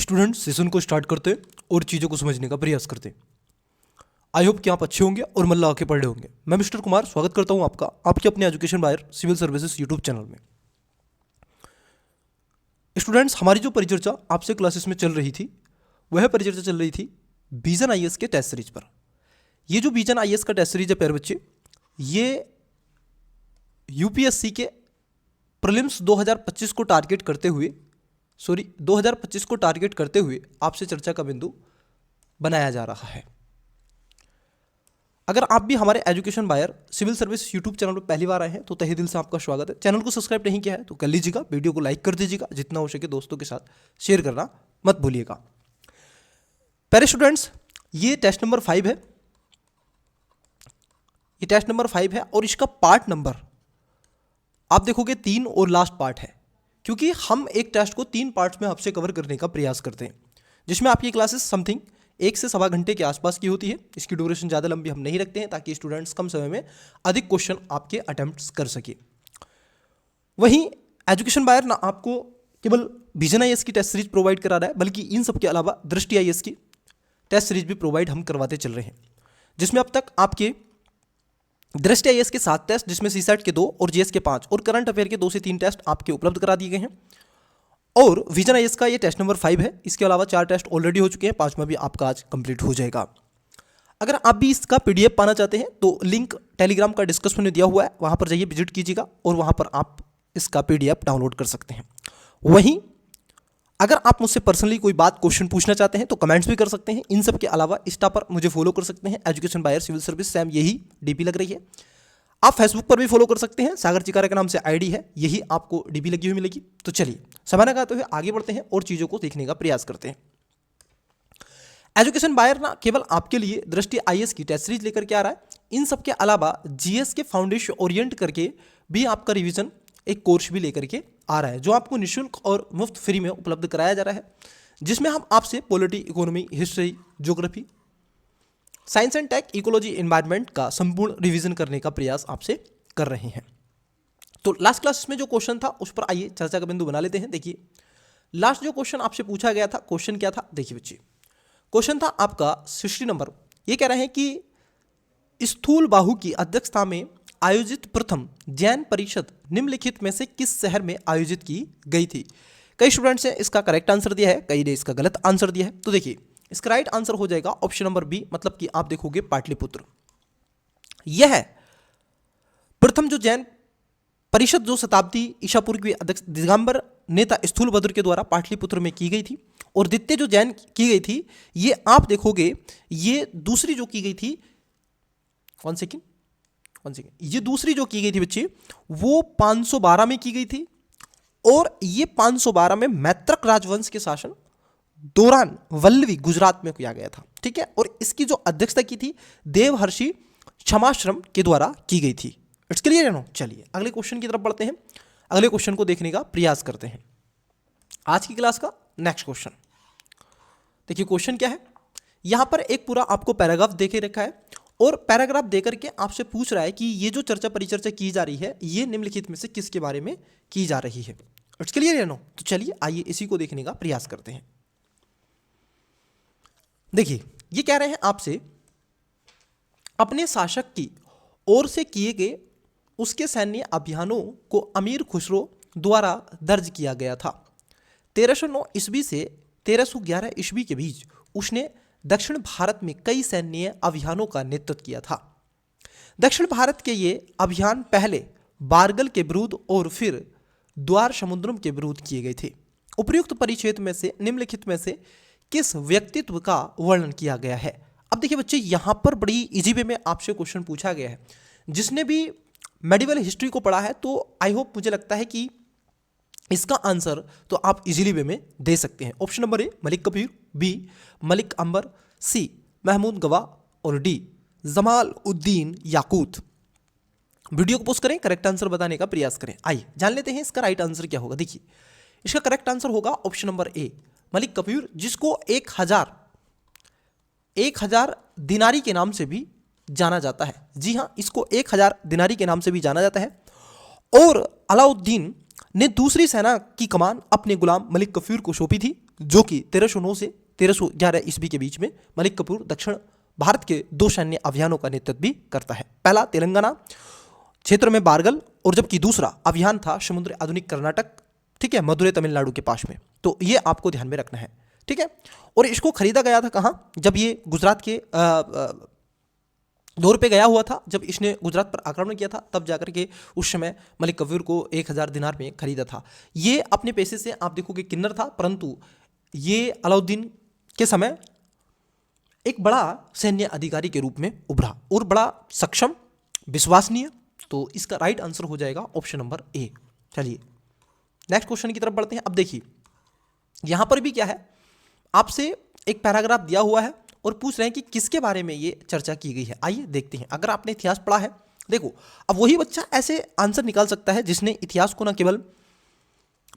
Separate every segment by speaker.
Speaker 1: Students session को start करते और चीज़ों को समझने का प्रयास करते। आई होप कि आप अच्छे होंगे और मन लगा के पढ़ रहे होंगे। मैं मिस्टर कुमार स्वागत करता हूं आपका आपके अपने एजुकेशन बायर सिविल सर्विसेज यूट्यूब चैनल में। स्टूडेंट्स, हमारी जो परिचर्चा आपसे क्लासेस में चल रही थी वह परिचर्चा चल रही थी विजन आईएएस के टेस्ट सीरीज पर। ये जो विजन आईएएस का टेस्ट सीरीज है प्यारे बच्चे, ये यूपीएससी के प्रीलिम्स 2025 को टारगेट करते हुए 2025 को टारगेट करते हुए आपसे चर्चा का बिंदु बनाया जा रहा है। अगर आप भी हमारे एजुकेशन बायर सिविल सर्विस यूट्यूब चैनल पर पहली बार आए हैं तो तहे दिल से आपका स्वागत है। चैनल को सब्सक्राइब नहीं किया है तो कर लीजिएगा, वीडियो को लाइक कर दीजिएगा, जितना हो सके दोस्तों के साथ शेयर करना मत भूलिएगा। प्यारे स्टूडेंट्स, ये टेस्ट नंबर 5 है, ये टेस्ट नंबर 5 है और इसका पार्ट नंबर आप देखोगे 3 और लास्ट पार्ट है, क्योंकि हम एक टेस्ट को 3 पार्ट्स में आपसे कवर करने का प्रयास करते हैं, जिसमें आपकी क्लासेस समथिंग 1 से सवा घंटे के आसपास की होती है। इसकी ड्यूरेशन ज़्यादा लंबी हम नहीं रखते हैं ताकि स्टूडेंट्स कम समय में अधिक क्वेश्चन आपके अटेम्प्ट्स कर सके। वहीं एजुकेशन बायर ना आपको केवल विजन आईएएस की टेस्ट सीरीज प्रोवाइड करा रहा है, बल्कि इन सब के अलावा दृष्टि आईएएस की टेस्ट सीरीज भी प्रोवाइड हम करवाते चल रहे हैं, जिसमें अब तक आपके दृष्टि आईएएस के 7 टेस्ट, जिसमें सीसेट के 2 और जीएस के 5 और करंट अफेयर के 2 से 3 टेस्ट आपके उपलब्ध करा दिए गए हैं। और विजन आईएएस का ये टेस्ट नंबर 5 है। इसके अलावा 4 टेस्ट ऑलरेडी हो चुके हैं, 5वां भी आपका आज कंप्लीट हो जाएगा। अगर आप भी इसका पीडीएफ पाना चाहते हैं तो लिंक टेलीग्राम का डिस्क्रिप्शन में दिया हुआ है, वहां पर जाइए, विजिट कीजिएगा और वहां पर आप इसका पीडीएफ डाउनलोड कर सकते हैं। वहीं अगर आप मुझसे पर्सनली कोई बात क्वेश्चन पूछना चाहते हैं तो कमेंट्स भी कर सकते हैं। इन सब के अलावा इंस्टा पर मुझे फॉलो कर सकते हैं, एजुकेशन बायर सिविल सर्विस, सेम यही डीपी लग रही है। आप फेसबुक पर भी फॉलो कर सकते हैं, सागर चिकारा के नाम से आईडी है, यही आपको डीपी लगी हुई मिलेगी। तो चलिए समय लगाते हुए आगे बढ़ते हैं और चीज़ों को देखने का प्रयास करते हैं। एजुकेशन बायर ना केवल आपके लिए दृष्टि आईएएस की टेस्ट सीरीज लेकर के आ रहा है, इन सब के अलावा जीएस के फाउंडेशन ओरिएंट करके भी आपका रिवीजन एक कोर्स भी लेकर के आ रहा है, जो आपको निःशुल्क और मुफ्त फ्री में उपलब्ध कराया जा रहा है, जिसमें हम आपसे polity, economy, history, geography, science and tech, ecology, environment का संपूर्ण रिवीजन करने का प्रयास आपसे कर रहे हैं। तो लास्ट क्लास में जो क्वेश्चन था उस पर आइए चर्चा का बिंदु बना लेते हैं। देखिए, लास्ट जो क्वेश्चन आपसे पूछा गया था, क्वेश्चन क्या था? देखिए बच्चे, क्वेश्चन था आपका 60 नंबर। ये कह रहे हैं कि स्थूल बाहु की अध्यक्षता में आयोजित प्रथम जैन परिषद निम्नलिखित में से किस शहर में आयोजित की गई थी? कई स्टूडेंट्स ने इसका करेक्ट आंसर दिया है, कई ने इसका गलत आंसर दिया है। तो देखिए, इसका राइट आंसर हो जाएगा ऑप्शन नंबर बी, मतलब कि आप देखोगे पाटलिपुत्र। यह है प्रथम जो जैन परिषद जो शताब्दी ईसा पूर्व के अध्यक्ष दिगंबर नेता स्थूलभद्र के द्वारा पाटलिपुत्र में की गई थी, और द्वितीय जो जैन की गई थी, ये आप देखोगे, ये दूसरी जो की गई थी, वन सेकेंड, ये दूसरी जो की गई थी बच्चे, वो 512 में की गई थी, और ये 512 में मैत्रक राजवंश के शासन दौरान वल्लवी गुजरात में किया गया था। ठीक है, और इसकी जो अध्यक्षता की थी देवहर्षि क्षमाश्रम के द्वारा की गई थी। इट्स क्लियर है ना? चलिए अगले क्वेश्चन की तरफ बढ़ते हैं, अगले क्वेश्चन को देखने का प्रयास करते हैं। आज की क्लास का नेक्स्ट क्वेश्चन देखिए, क्वेश्चन क्या है? यहां पर एक पूरा आपको पैराग्राफ देके रखा है, और पैराग्राफ देकर के आपसे पूछ रहा है कि ये जो चर्चा परिचर्चा की जा रही है, ये निम्नलिखित में से किसके बारे में की जा रही है। इट्स क्लियर है ना? तो चलिए आइए इसी को देखने का प्रयास करते हैं। देखिए, ये कह रहे हैं आपसे, अपने शासक की ओर से किए गए उसके सैन्य अभियानों को अमीर खुसरो द्वारा दर्ज किया गया था। 1309 ईस्वी से 1311 ईस्वी के बीच उसने दक्षिण भारत में कई सैन्य अभियानों का नेतृत्व किया था। दक्षिण भारत के ये अभियान पहले बारगल के विरुद्ध और फिर द्वार समुद्रम के विरुद्ध किए गए थे। उपयुक्त परिच्छेद में से निम्नलिखित में से किस व्यक्तित्व का वर्णन किया गया है? अब देखिए बच्चे, यहां पर बड़ी इजी वे में आपसे क्वेश्चन पूछा गया है। जिसने भी मेडिवल हिस्ट्री को पढ़ा है तो आई होप, मुझे लगता है कि इसका आंसर तो आप इजीली वे में दे सकते हैं। Option number A Malik Kafur, B Malik Ambar, C Mahmud Gawan और डी जमाल उद्दीन याकूत। वीडियो को पोस्ट करें, करेक्ट आंसर बताने का प्रयास करें। आइए जान लेते हैं इसका राइट आंसर क्या होगा। देखिए, इसका करेक्ट आंसर होगा ऑप्शन नंबर ए मलिक कफीर, जिसको 1000 दिनारी के नाम से भी जाना जाता है। जी हाँ, इसको 1000 दिनारी के नाम से भी जाना जाता है। और अलाउद्दीन ने दूसरी सेना की कमान अपने गुलाम मलिक कफीर को सौंपी थी। जो कि 1309 से 1311 ईस्वी के बीच में मलिक कफूर दक्षिण भारत के 2 सैन्य अभियानों का नेतृत्व भी करता है। पहला तेलंगाना क्षेत्र में बारगल, और जबकि दूसरा अभियान था समुद्र आधुनिक कर्नाटक, ठीक है, मदुरै तमिलनाडु के पास में। तो ये आपको ध्यान में रखना है, ठीक है। और इसको खरीदा गया था कहाँ? जब ये गुजरात के दौर पे गया हुआ था, जब इसने गुजरात पर आक्रमण किया था, तब जाकर के उस समय मलिक कफूर को 1000 दिनार में खरीदा था। ये अपने पैसे से आप देखोगे किन्नर था, परंतु ये अलाउद्दीन के समय एक बड़ा सैन्य अधिकारी के रूप में उभरा और बड़ा सक्षम, विश्वसनीय। तो इसका राइट आंसर हो जाएगा ऑप्शन नंबर ए। चलिए नेक्स्ट क्वेश्चन की तरफ बढ़ते हैं। अब देखिए यहां पर भी क्या है, आपसे एक पैराग्राफ दिया हुआ है और पूछ रहे हैं कि किसके बारे में ये चर्चा की गई है। आइए देखते हैं। अगर आपने इतिहास पढ़ा है, देखो अब वही बच्चा ऐसे आंसर निकाल सकता है जिसने इतिहास को न केवल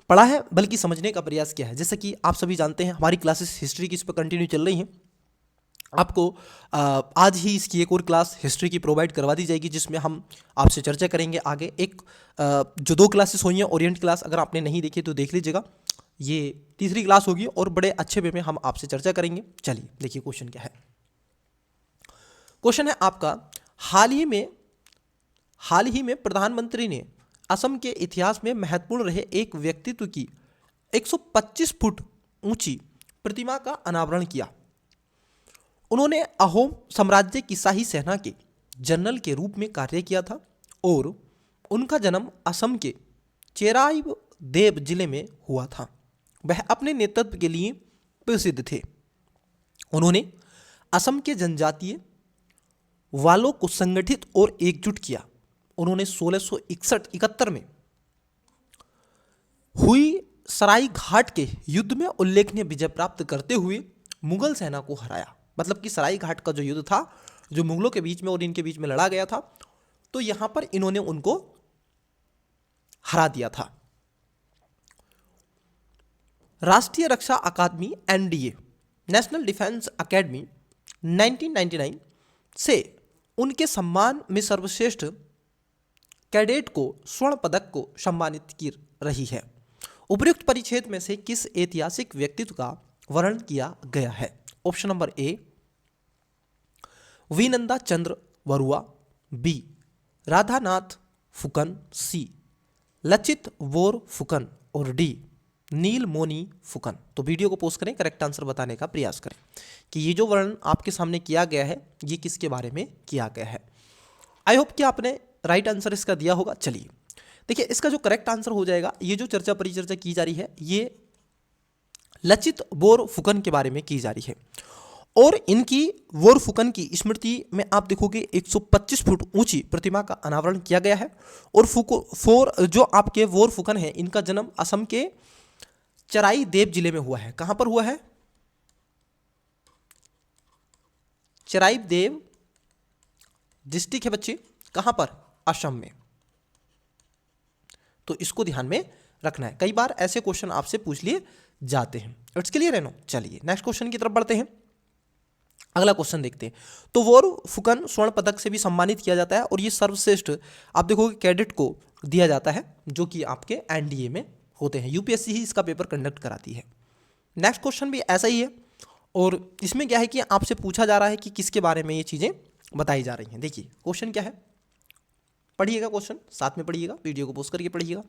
Speaker 1: पढ़ा है बल्कि समझने का प्रयास किया है। जैसे कि आप सभी जानते हैं हमारी क्लासेस हिस्ट्री की इस पर कंटिन्यू चल रही हैं। आपको आज ही इसकी एक और क्लास हिस्ट्री की प्रोवाइड करवा दी जाएगी, जिसमें हम आपसे चर्चा करेंगे आगे। एक जो 2 क्लासेस हुई हैं ओरिएंट क्लास, अगर आपने नहीं देखी तो देख लीजिएगा। ये तीसरी क्लास होगी और बड़े अच्छे वे में हम आपसे चर्चा करेंगे। चलिए देखिए क्वेश्चन क्या है। क्वेश्चन है आपका, हाल ही में प्रधानमंत्री ने असम के इतिहास में महत्वपूर्ण रहे एक व्यक्तित्व की 125 फुट ऊंची प्रतिमा का अनावरण किया। उन्होंने अहोम साम्राज्य की शाही सेना के जनरल के रूप में कार्य किया था और उनका जन्म असम के चेराइब देव जिले में हुआ था। वह अपने नेतृत्व के लिए प्रसिद्ध थे। उन्होंने असम के जनजातीय वालों को संगठित और एकजुट किया। उन्होंने 1661-71 में हुई सराय घाट के युद्ध में उल्लेखनीय विजय प्राप्त करते हुए मुगल सेना को हराया। मतलब कि सराय घाट का जो युद्ध था, जो मुगलों के बीच में और इनके बीच में लड़ा गया था, तो यहां पर इन्होंने उनको हरा दिया था। राष्ट्रीय रक्षा अकादमी एनडीए, नेशनल डिफेंस अकेडमी 1999 से उनके सम्मान में सर्वश्रेष्ठ कैडेट को स्वर्ण पदक को सम्मानित की रही है। उपयुक्त परिच्छेद में से किस ऐतिहासिक व्यक्तित्व का वर्णन किया गया है? ऑप्शन नंबर ए वीनंदा चंद्र बरुआ, बी राधानाथ फुकन, सी लचित बोर फुकन और डी नील मोनी फुकन। तो वीडियो को पोस्ट करें, करेक्ट आंसर बताने का प्रयास करें कि ये जो वर्णन आपके सामने किया गया है ये किसके बारे में किया गया है। आई होप कि आपने राइट आंसर इसका दिया होगा। चलिए देखिए इसका जो करेक्ट आंसर हो जाएगा, ये जो चर्चा परिचर्चा की जा रही है ये लचित बोर फुकन के बारे में की जा रही है। और इनकी बोर फुकन की स्मृति में आप देखोगे 125 फुट ऊंची प्रतिमा का अनावरण किया गया है। और जो आपके बोर फुकन है, इनका जन्म असम के चराई देव जिले में हुआ है। कहां पर हुआ है? चराई देव डिस्ट्रिक्ट है बच्चे, कहां पर? असम में। तो इसको ध्यान में रखना है, कई बार ऐसे क्वेश्चन आपसे पूछ लिए जाते हैं। इट्स क्लियर है नो? चलिए नेक्स्ट क्वेश्चन की तरफ बढ़ते हैं। अगला क्वेश्चन देखते हैं। तो बोर फुकन स्वर्ण पदक से भी सम्मानित किया जाता है और ये सर्वश्रेष्ठ आप देखोगे कैडेट को दिया जाता है, जो कि आपके एनडीए में होते हैं। यूपीएससी ही इसका पेपर कंडक्ट कराती है। नेक्स्ट क्वेश्चन भी ऐसा ही है और इसमें क्या है कि आपसे पूछा जा रहा है कि किसके बारे में ये चीज़ें बताई जा रही हैं। देखिए क्वेश्चन क्या है, पढ़िएगा, क्वेश्चन साथ में पढ़िएगा, वीडियो को पोस्ट करके पढ़िएगा।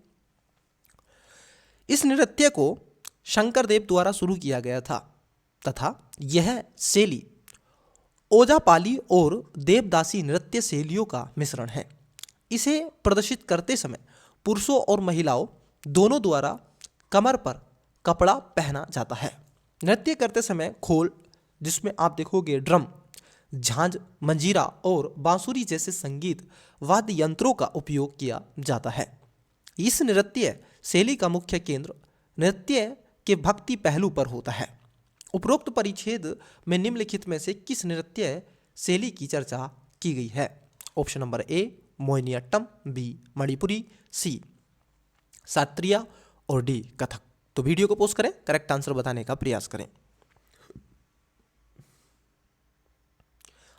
Speaker 1: इस नृत्य को शंकरदेव द्वारा शुरू किया गया था तथा यह शैली ओजापाली और देवदासी नृत्य शैलियों का मिश्रण है। इसे प्रदर्शित करते समय पुरुषों और महिलाओं दोनों द्वारा कमर पर कपड़ा पहना जाता है। नृत्य करते समय खोल, जिसमें आप देखोगे ड्रम, झांझ, मंजीरा और बांसुरी जैसे संगीत वाद्य यंत्रों का उपयोग किया जाता है। इस नृत्य शैली का मुख्य केंद्र नृत्य के भक्ति पहलू पर होता है। उपरोक्त परिच्छेद में निम्नलिखित में से किस नृत्य शैली की चर्चा की गई है? Option number A Mohiniyattam, B Manipuri, C Sattriya और डी कथक। तो वीडियो को पोस्ट करें, करेक्ट आंसर बताने का प्रयास करें।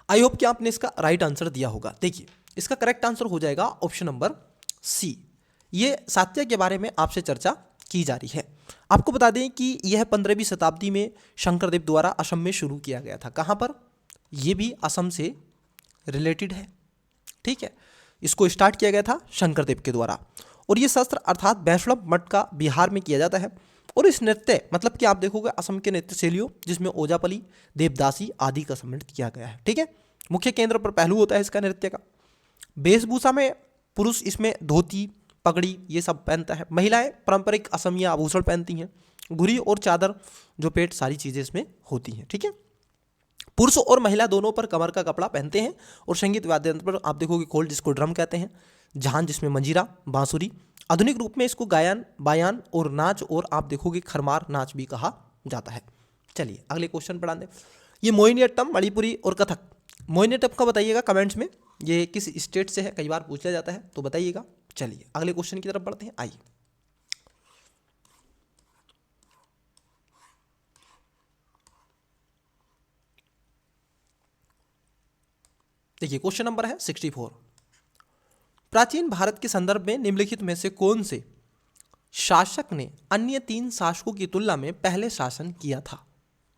Speaker 1: आई होप कि आपने इसका राइट आंसर दिया होगा। देखिए इसका करेक्ट आंसर हो जाएगा ऑप्शन नंबर सी। ये सात्या के बारे में आपसे चर्चा की जा रही है। आपको बता दें कि यह 15वीं शताब्दी में शंकरदेव द्वारा असम में शुरू किया गया था। कहाँ पर? ये भी असम से रिलेटेड है, ठीक है। इसको स्टार्ट किया गया था शंकरदेव के द्वारा। और ये शस्त्र अर्थात वैष्णव मठ का बिहार में किया जाता है। और इस नृत्य मतलब कि आप देखोगे असम के नृत्य शैलियों जिसमें ओजापली, देवदासी आदि का सम्मिलित किया गया है, ठीक है। मुख्य केंद्र पर पहलू होता है इसका नृत्य का। वेशभूषा में पुरुष इसमें धोती, पगड़ी ये सब पहनता है। महिलाएं पारंपरिक असमिया आभूषण पहनती हैं। घुरी और चादर जो पेट सारी चीज़ें इसमें होती हैं, ठीक है। पुरुष और महिला दोनों पर कमर का कपड़ा पहनते हैं। और संगीत वाद्य यंत्र पर आप देखोगे खोल जिसको ड्रम कहते हैं, झांझ जिसमें मंजीरा, बांसुरी, आधुनिक रूप में इसको गायन, बायान और नाच और आप देखोगे खरमार नाच भी कहा जाता है। चलिए अगले क्वेश्चन पढ़ा दें। ये मोहिनीअट्टम, मणिपुरी और कथक। मोहिनीअट्टम का बताइएगा कमेंट्स में, ये किस स्टेट से है, कई बार पूछा जाता है तो बताइएगा। चलिए अगले क्वेश्चन की तरफ बढ़ते हैं, आइए। देखिए क्वेश्चन नंबर है 64। प्राचीन भारत के संदर्भ में निम्नलिखित में से कौन से शासक ने अन्य 3 शासकों की तुलना में पहले शासन किया था?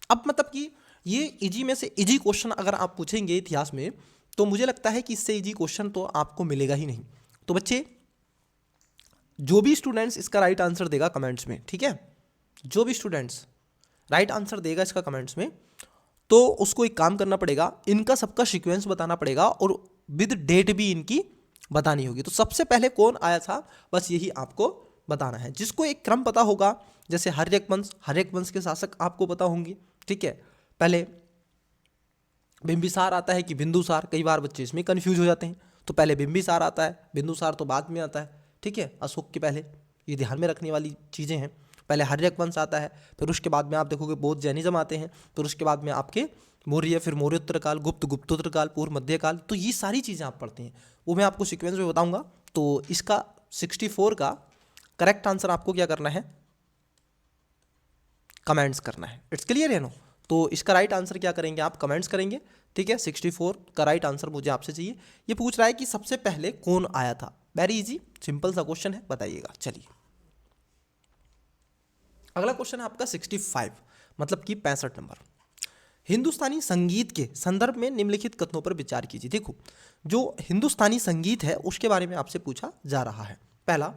Speaker 1: अब मतलब कि ये इजी में से इजी क्वेश्चन अगर आप पूछेंगे इतिहास में तो मुझे लगता है कि इससे इजी क्वेश्चन तो आपको मिलेगा ही नहीं। तो बच्चे जो भी स्टूडेंट्स इसका राइट आंसर देगा कमेंट्स में, ठीक है, जो भी स्टूडेंट्स राइट आंसर देगा इसका कमेंट्स में, तो उसको एक काम करना पड़ेगा, इनका सबका सीक्वेंस बताना पड़ेगा और विद डेट भी इनकी बतानी होगी। तो सबसे पहले कौन आया था बस यही आपको बताना है। जिसको एक क्रम पता होगा, जैसे हर्यक वंश के शासक आपको पता होंगे, ठीक है। पहले बिंबिसार आता है कि बिंदुसार, कई बार बच्चे इसमें कंफ्यूज हो जाते हैं। तो पहले बिंबिसार आता है, बिंदुसार तो बाद में आता है, ठीक है, अशोक के पहले। ये ध्यान में रखने वाली चीज़ें हैं। पहले हर्यक वंश आता है, फिर उसके बाद में आप देखोगे बौद्ध जैनिज्म आते हैं, फिर उसके बाद में आपके मौर्य, फिर मौर्योत्तर काल, गुप्तोत्तर काल, पूर्व मध्य काल। तो ये सारी चीज़ें आप पढ़ते हैं, वो मैं आपको सीक्वेंस में बताऊंगा। तो इसका 64 का करेक्ट आंसर आपको क्या करना है, कमेंट्स करना है। इट्स क्लियर है नो? तो इसका राइट आंसर क्या करेंगे आप, कमेंट्स करेंगे, ठीक है। 64 का राइट आंसर मुझे आपसे चाहिए। ये पूछ रहा है कि सबसे पहले कौन आया था। वेरी इजी सिंपल सा क्वेश्चन है, बताइएगा। चलिए अगला क्वेश्चन है आपका 65 मतलब कि 65 नंबर। हिंदुस्तानी संगीत के संदर्भ में निम्नलिखित कथनों पर विचार कीजिए। देखो जो हिंदुस्तानी संगीत है उसके बारे में आपसे पूछा जा रहा है। पहला,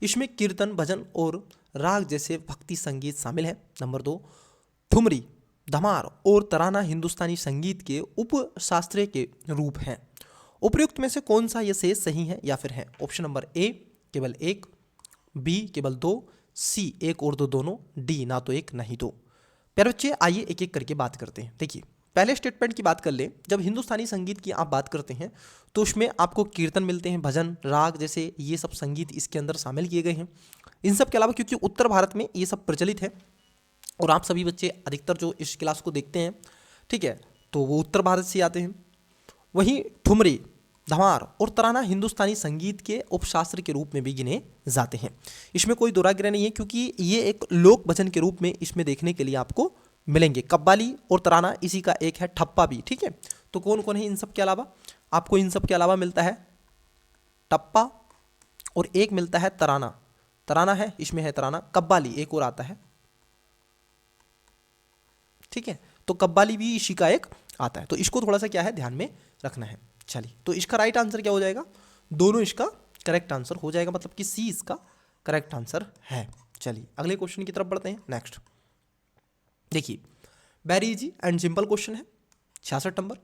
Speaker 1: इसमें कीर्तन, भजन और राग जैसे भक्ति संगीत शामिल है। नंबर 2, ठुमरी, धमार और तराना हिंदुस्तानी संगीत के उपशास्त्रीय के रूप हैं। उपयुक्त में से कौन सा ये शेष सही है या फिर है? ऑप्शन नंबर ए केवल 1, बी केवल 2, सी 1 और 2 दोनों, डी ना तो 1 नहीं 2। प्यारे बच्चे आइए एक एक करके बात करते हैं। देखिए पहले स्टेटमेंट की बात कर लें। जब हिंदुस्तानी संगीत की आप बात करते हैं तो उसमें आपको कीर्तन मिलते हैं, भजन, राग जैसे ये सब संगीत इसके अंदर शामिल किए गए हैं। इन सब के अलावा क्योंकि उत्तर भारत में ये सब प्रचलित है और आप सभी बच्चे अधिकतर जो इस क्लास को देखते हैं, ठीक है, तो वो उत्तर भारत से आते हैं। वहीं ठुमरी, धमार और तराना हिंदुस्तानी संगीत के उपशास्त्र के रूप में भी गिने जाते हैं। इसमें कोई दोराग्रह नहीं है क्योंकि ये एक लोक भजन के रूप में इसमें देखने के लिए आपको मिलेंगे। कव्वाली और तराना इसी का एक है, ठप्पा भी, ठीक है। तो कौन कौन है इन सब के अलावा? आपको इन सब के अलावा मिलता है टप्पा और एक मिलता है तराना। तराना है, इसमें है तराना। कव्वाली एक और आता है, ठीक है, तो कव्वाली भी इसी का एक आता है। तो इसको थोड़ा सा क्या है ध्यान में रखना है। चलिए तो इसका राइट आंसर क्या हो जाएगा? दोनों इसका करेक्ट आंसर हो जाएगा, मतलब कि सी इसका करेक्ट आंसर है। चलिए अगले क्वेश्चन की तरफ बढ़ते हैं। नेक्स्ट देखिए very easy and simple question है 66 नंबर।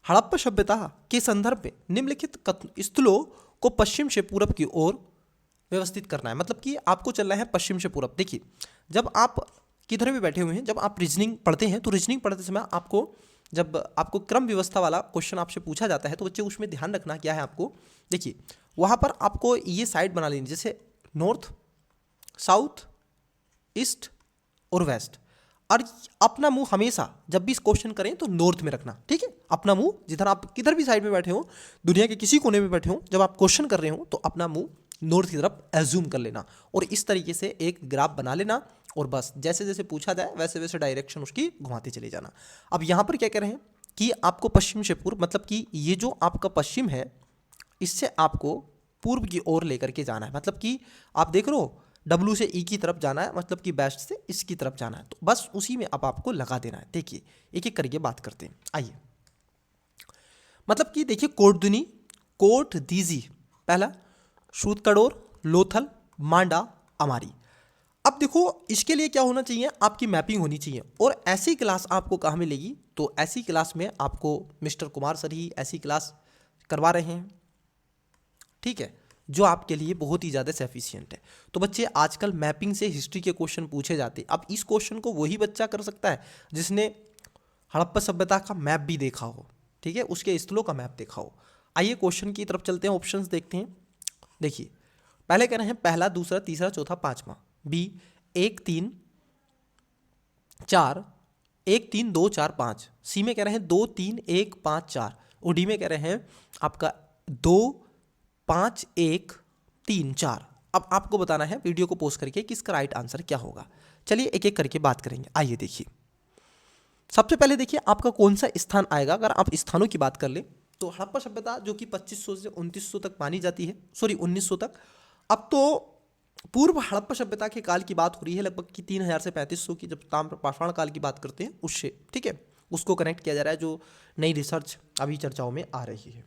Speaker 1: हड़प्पा सभ्यता के संदर्भ में निम्नलिखित स्थलों को पश्चिम से पूरब की ओर व्यवस्थित करना है। मतलब कि आपको चलना है पश्चिम से पूरब। देखिए जब आप किधर भी बैठे हुए हैं, जब आप रीजनिंग पढ़ते हैं तो रीजनिंग पढ़ते समय आपको जब आपको क्रम व्यवस्था वाला क्वेश्चन आपसे पूछा जाता है तो बच्चे उसमें ध्यान रखना क्या है आपको। देखिए वहाँ पर आपको ये साइड बना लेनी, जैसे नॉर्थ, साउथ, ईस्ट और वेस्ट। और अपना मुंह हमेशा जब भी इस क्वेश्चन करें तो नॉर्थ में रखना, ठीक है। अपना मुंह जिधर आप किधर भी साइड में बैठे हो, दुनिया के किसी कोने में बैठे हो, जब आप क्वेश्चन कर रहे हो तो अपना मुंह नॉर्थ की तरफ एज्यूम कर लेना और इस तरीके से एक ग्राफ बना लेना और बस जैसे जैसे पूछा जाए वैसे वैसे डायरेक्शन उसकी घुमाते चले जाना। अब यहाँ पर क्या कह रहे हैं कि आपको पश्चिम से पूर्व, मतलब कि ये जो आपका पश्चिम है इससे आपको पूर्व की ओर लेकर के जाना है। मतलब कि आप देख रहे हो डब्ल्यू से ई की तरफ जाना है, मतलब कि वेस्ट से इसकी तरफ जाना है, तो बस उसी में अब आपको लगा देना है। देखिए एक एक करके बात करते हैं। आइए, मतलब कि देखिए कोटदुनी, कोट दीजी, पहला सूतकड़ोर, लोथल, मांडा, अमारी। अब देखो इसके लिए क्या होना चाहिए, आपकी मैपिंग होनी चाहिए। और ऐसी क्लास आपको कहाँ मिलेगी, तो ऐसी क्लास में आपको मिस्टर कुमार सर ही ऐसी क्लास करवा रहे हैं, ठीक है, जो आपके लिए बहुत ही ज़्यादा सफिशियंट है। तो बच्चे आजकल मैपिंग से हिस्ट्री के क्वेश्चन पूछे जाते हैं। अब इस क्वेश्चन को वही बच्चा कर सकता है जिसने हड़प्पा सभ्यता का मैप भी देखा हो, ठीक है, उसके स्थलों का मैप देखा हो। आइए क्वेश्चन की तरफ चलते हैं, ऑप्शंस देखते हैं। देखिए पहले कह रहे हैं पहला, दूसरा, तीसरा, चौथा, पांचवा। बी 1 3 4, 1 3 2 4 5। सी में कह रहे हैं 2 3 1 5 4। और डी में कह रहे हैं आपका 2 5 1 3 4। अब आपको बताना है वीडियो को पॉज करके कि इसका राइट आंसर क्या होगा। चलिए एक एक करके बात करेंगे। आइए देखिए, सबसे पहले देखिए आपका कौन सा स्थान आएगा। अगर आप स्थानों की बात कर ले तो हड़प्पा सभ्यता जो कि 2500 से 2900 तक मानी जाती है, सॉरी 1900 तक। अब तो पूर्व हड़प्पा सभ्यता के काल की बात हो रही है, लगभग कि 3000 से 3500 की, जब ताम्र पाषाण काल की बात करते हैं उससे, ठीक है, उसको कनेक्ट किया जा रहा है, जो नई रिसर्च अभी चर्चाओं में आ रही है।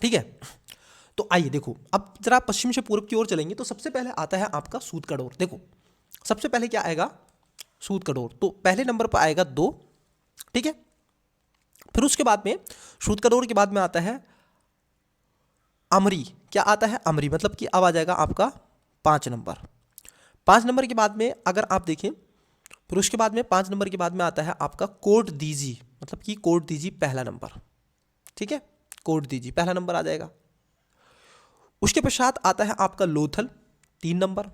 Speaker 1: ठीक है, तो आइए देखो, अब जरा पश्चिम से पूर्व की ओर चलेंगे तो सबसे पहले आता है आपका सूतकड़ोर। देखो सबसे पहले क्या आएगा, सूतकड़ोर, तो पहले नंबर पर आएगा 2, ठीक है। फिर उसके बाद में सूतकड़ोर के बाद में आता है अमरी। क्या आता है, अमरी, मतलब कि अब आ जाएगा आपका 5 नंबर। 5 नंबर के बाद में अगर आप देखें, फिर उसके बाद में 5 नंबर के बाद में आता है आपका कोट दीजी, मतलब कि कोट दीजी पहला नंबर, ठीक है, कोट दीजी पहला नंबर आ जाएगा। उसके पश्चात आता है आपका लोथल 3 नंबर।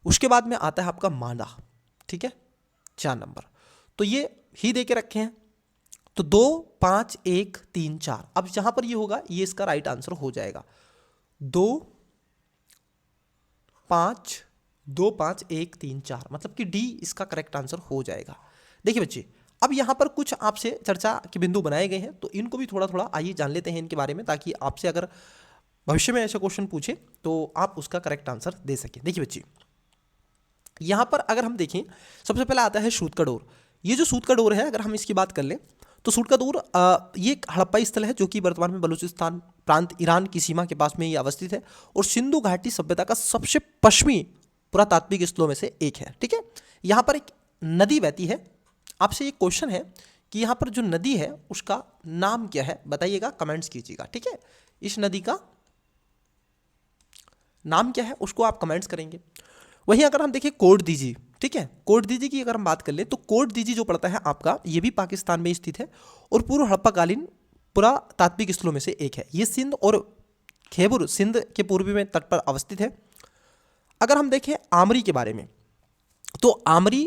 Speaker 1: उसके बाद में आता है आपका मांडा, ठीक है, 4 नंबर। तो ये ही दे के रखे हैं, तो 2 5 1 3 4। अब जहां पर ये होगा ये इसका राइट आंसर हो जाएगा। 2 5 2 5 1 3 4, मतलब कि डी इसका करेक्ट आंसर हो जाएगा। देखिए बच्चे, अब यहाँ पर कुछ आपसे चर्चा के बिंदु बनाए गए हैं, तो इनको भी थोड़ा थोड़ा आइए जान लेते हैं इनके बारे में, ताकि आपसे अगर भविष्य में ऐसा क्वेश्चन पूछे तो आप उसका करेक्ट आंसर दे सकें। देखिए बच्चे, यहाँ पर अगर हम देखें सबसे पहले आता है सूतकड़ोर। ये जो सूतकड़ोर है, अगर हम इसकी बात कर लें तो सूतकड़ोर ये एक हड़प्पा स्थल है जो कि वर्तमान में बलूचिस्तान प्रांत ईरान की सीमा के पास में ये अवस्थित है, और सिंधु घाटी सभ्यता का सबसे पश्चिमी पुरातात्विक स्थलों में से एक है, ठीक है। यहाँ पर एक नदी बहती है। आपसे एक क्वेश्चन है कि यहाँ पर जो नदी है उसका नाम क्या है, बताइएगा, कमेंट्स कीजिएगा, ठीक है। इस नदी का नाम क्या है उसको आप कमेंट्स करेंगे। वहीं अगर हम देखें कोट दीजी, ठीक है, कोट दीजी की अगर हम बात कर ले तो कोट दीजी जो पड़ता है आपका, ये भी पाकिस्तान में स्थित है और पूर्व हड़प्पाकालीन पुरातात्विक स्थलों में से एक है। ये सिंध और खैबर सिंध के पूर्वी में तट पर अवस्थित है। अगर हम देखें आमरी के बारे में, तो आमरी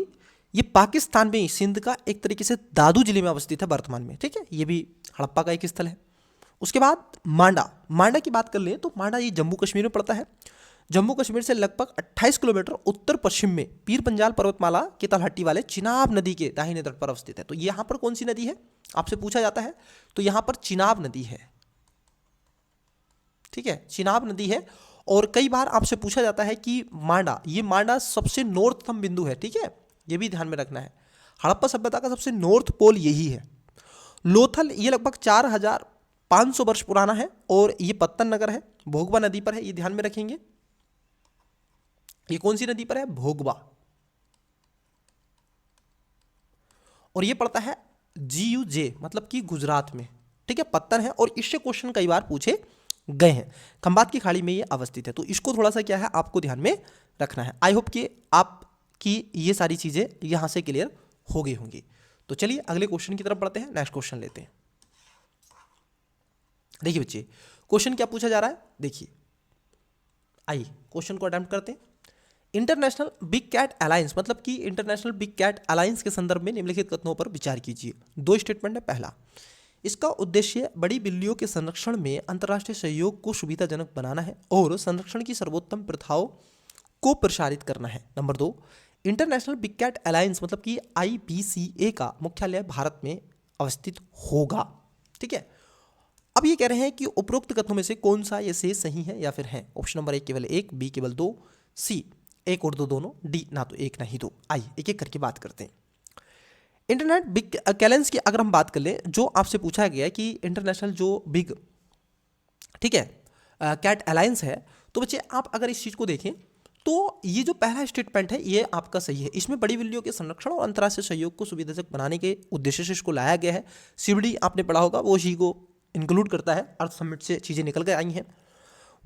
Speaker 1: ये पाकिस्तान में सिंध का एक तरीके से दादू जिले में अवस्थित है वर्तमान में, ठीक है, ये भी हड़प्पा का एक स्थल है। उसके बाद मांडा, मांडा की बात कर ले तो मांडा ये जम्मू कश्मीर में पड़ता है। जम्मू कश्मीर से लगभग 28 किलोमीटर उत्तर पश्चिम में पीर पंजाल पर्वतमाला के तलहटी वाले चिनाब नदी के दाहिने तट पर अवस्थित है। तो यहाँ पर कौन सी नदी है आपसे पूछा जाता है, तो यहाँ पर चिनाब नदी है, ठीक है, चिनाब नदी है। और कई बार आपसे पूछा जाता है कि मांडा, ये मांडा सबसे नॉर्थतम बिंदु है, ठीक है, ये भी ध्यान में रखना है। हड़प्पा सभ्यता का सबसे नॉर्थ पोल यही है। लोथल ये लगभग 4500 वर्ष पुराना है और ये पत्तन नगर है, भोगवा नदी पर है, ये ध्यान में रखेंगे। ये कौन सी नदी पर है, भोगवा, और ये पड़ता है GUJ, मतलब कि गुजरात में, ठीक है, पत्तन है। और इससे क्वेश्चन कई बार पूछे गए हैं। खंबात की खाड़ी में ये अवस्थित है, तो इसको थोड़ा सा क्या है आपको ध्यान में रखना है। आई होप कि आपकी ये सारी चीजें यहां से क्लियर हो गई होंगी। तो चलिए अगले क्वेश्चन की तरफ बढ़ते हैं, नेक्स्ट क्वेश्चन लेते हैं। देखिए बच्चे, क्वेश्चन क्या पूछा जा रहा है, देखिए आइए क्वेश्चन को अटेम्प्ट करते हैं। इंटरनेशनल बिग कैट अलायंस, मतलब कि इंटरनेशनल बिग कैट अलायंस के संदर्भ में निम्नलिखित कथनों पर विचार कीजिए। 2 स्टेटमेंट है। पहला, इसका उद्देश्य बड़ी बिल्लियों के संरक्षण में अंतर्राष्ट्रीय सहयोग को सुविधाजनक बनाना है और संरक्षण की सर्वोत्तम प्रथाओं को प्रसारित करना है। Number 2, international big cat alliance, मतलब कि IBCA का मुख्यालय भारत में अवस्थित होगा, ठीक है। अब ये कह रहे हैं कि उपरोक्त कथनों में से कौन सा ये से सही है या फिर है। ऑप्शन नंबर 1 केवल 1, बी केवल 2, सी 1 और 2 दोनों, डी ना तो 1 ना ही 2। आइए एक एक करके बात करते हैं। इंटरनेट बिग कैलेंस की अगर हम बात कर लें, जो आपसे पूछा गया है कि इंटरनेशनल जो बिग, ठीक है, कैट अलायंस है, तो बच्चे आप अगर इस चीज़ को देखें तो ये जो पहला स्टेटमेंट है ये आपका सही है। इसमें बड़ी बिल्लियों के संरक्षण और अंतर्राष्ट्रीय सहयोग को सुविधाजनक बनाने के उद्देश्य से इसको लाया गया है। सीबीडी आपने पढ़ा होगा, वो इसी को इंक्लूड करता है, अर्थ समिट से चीज़ें निकल कर आई हैं।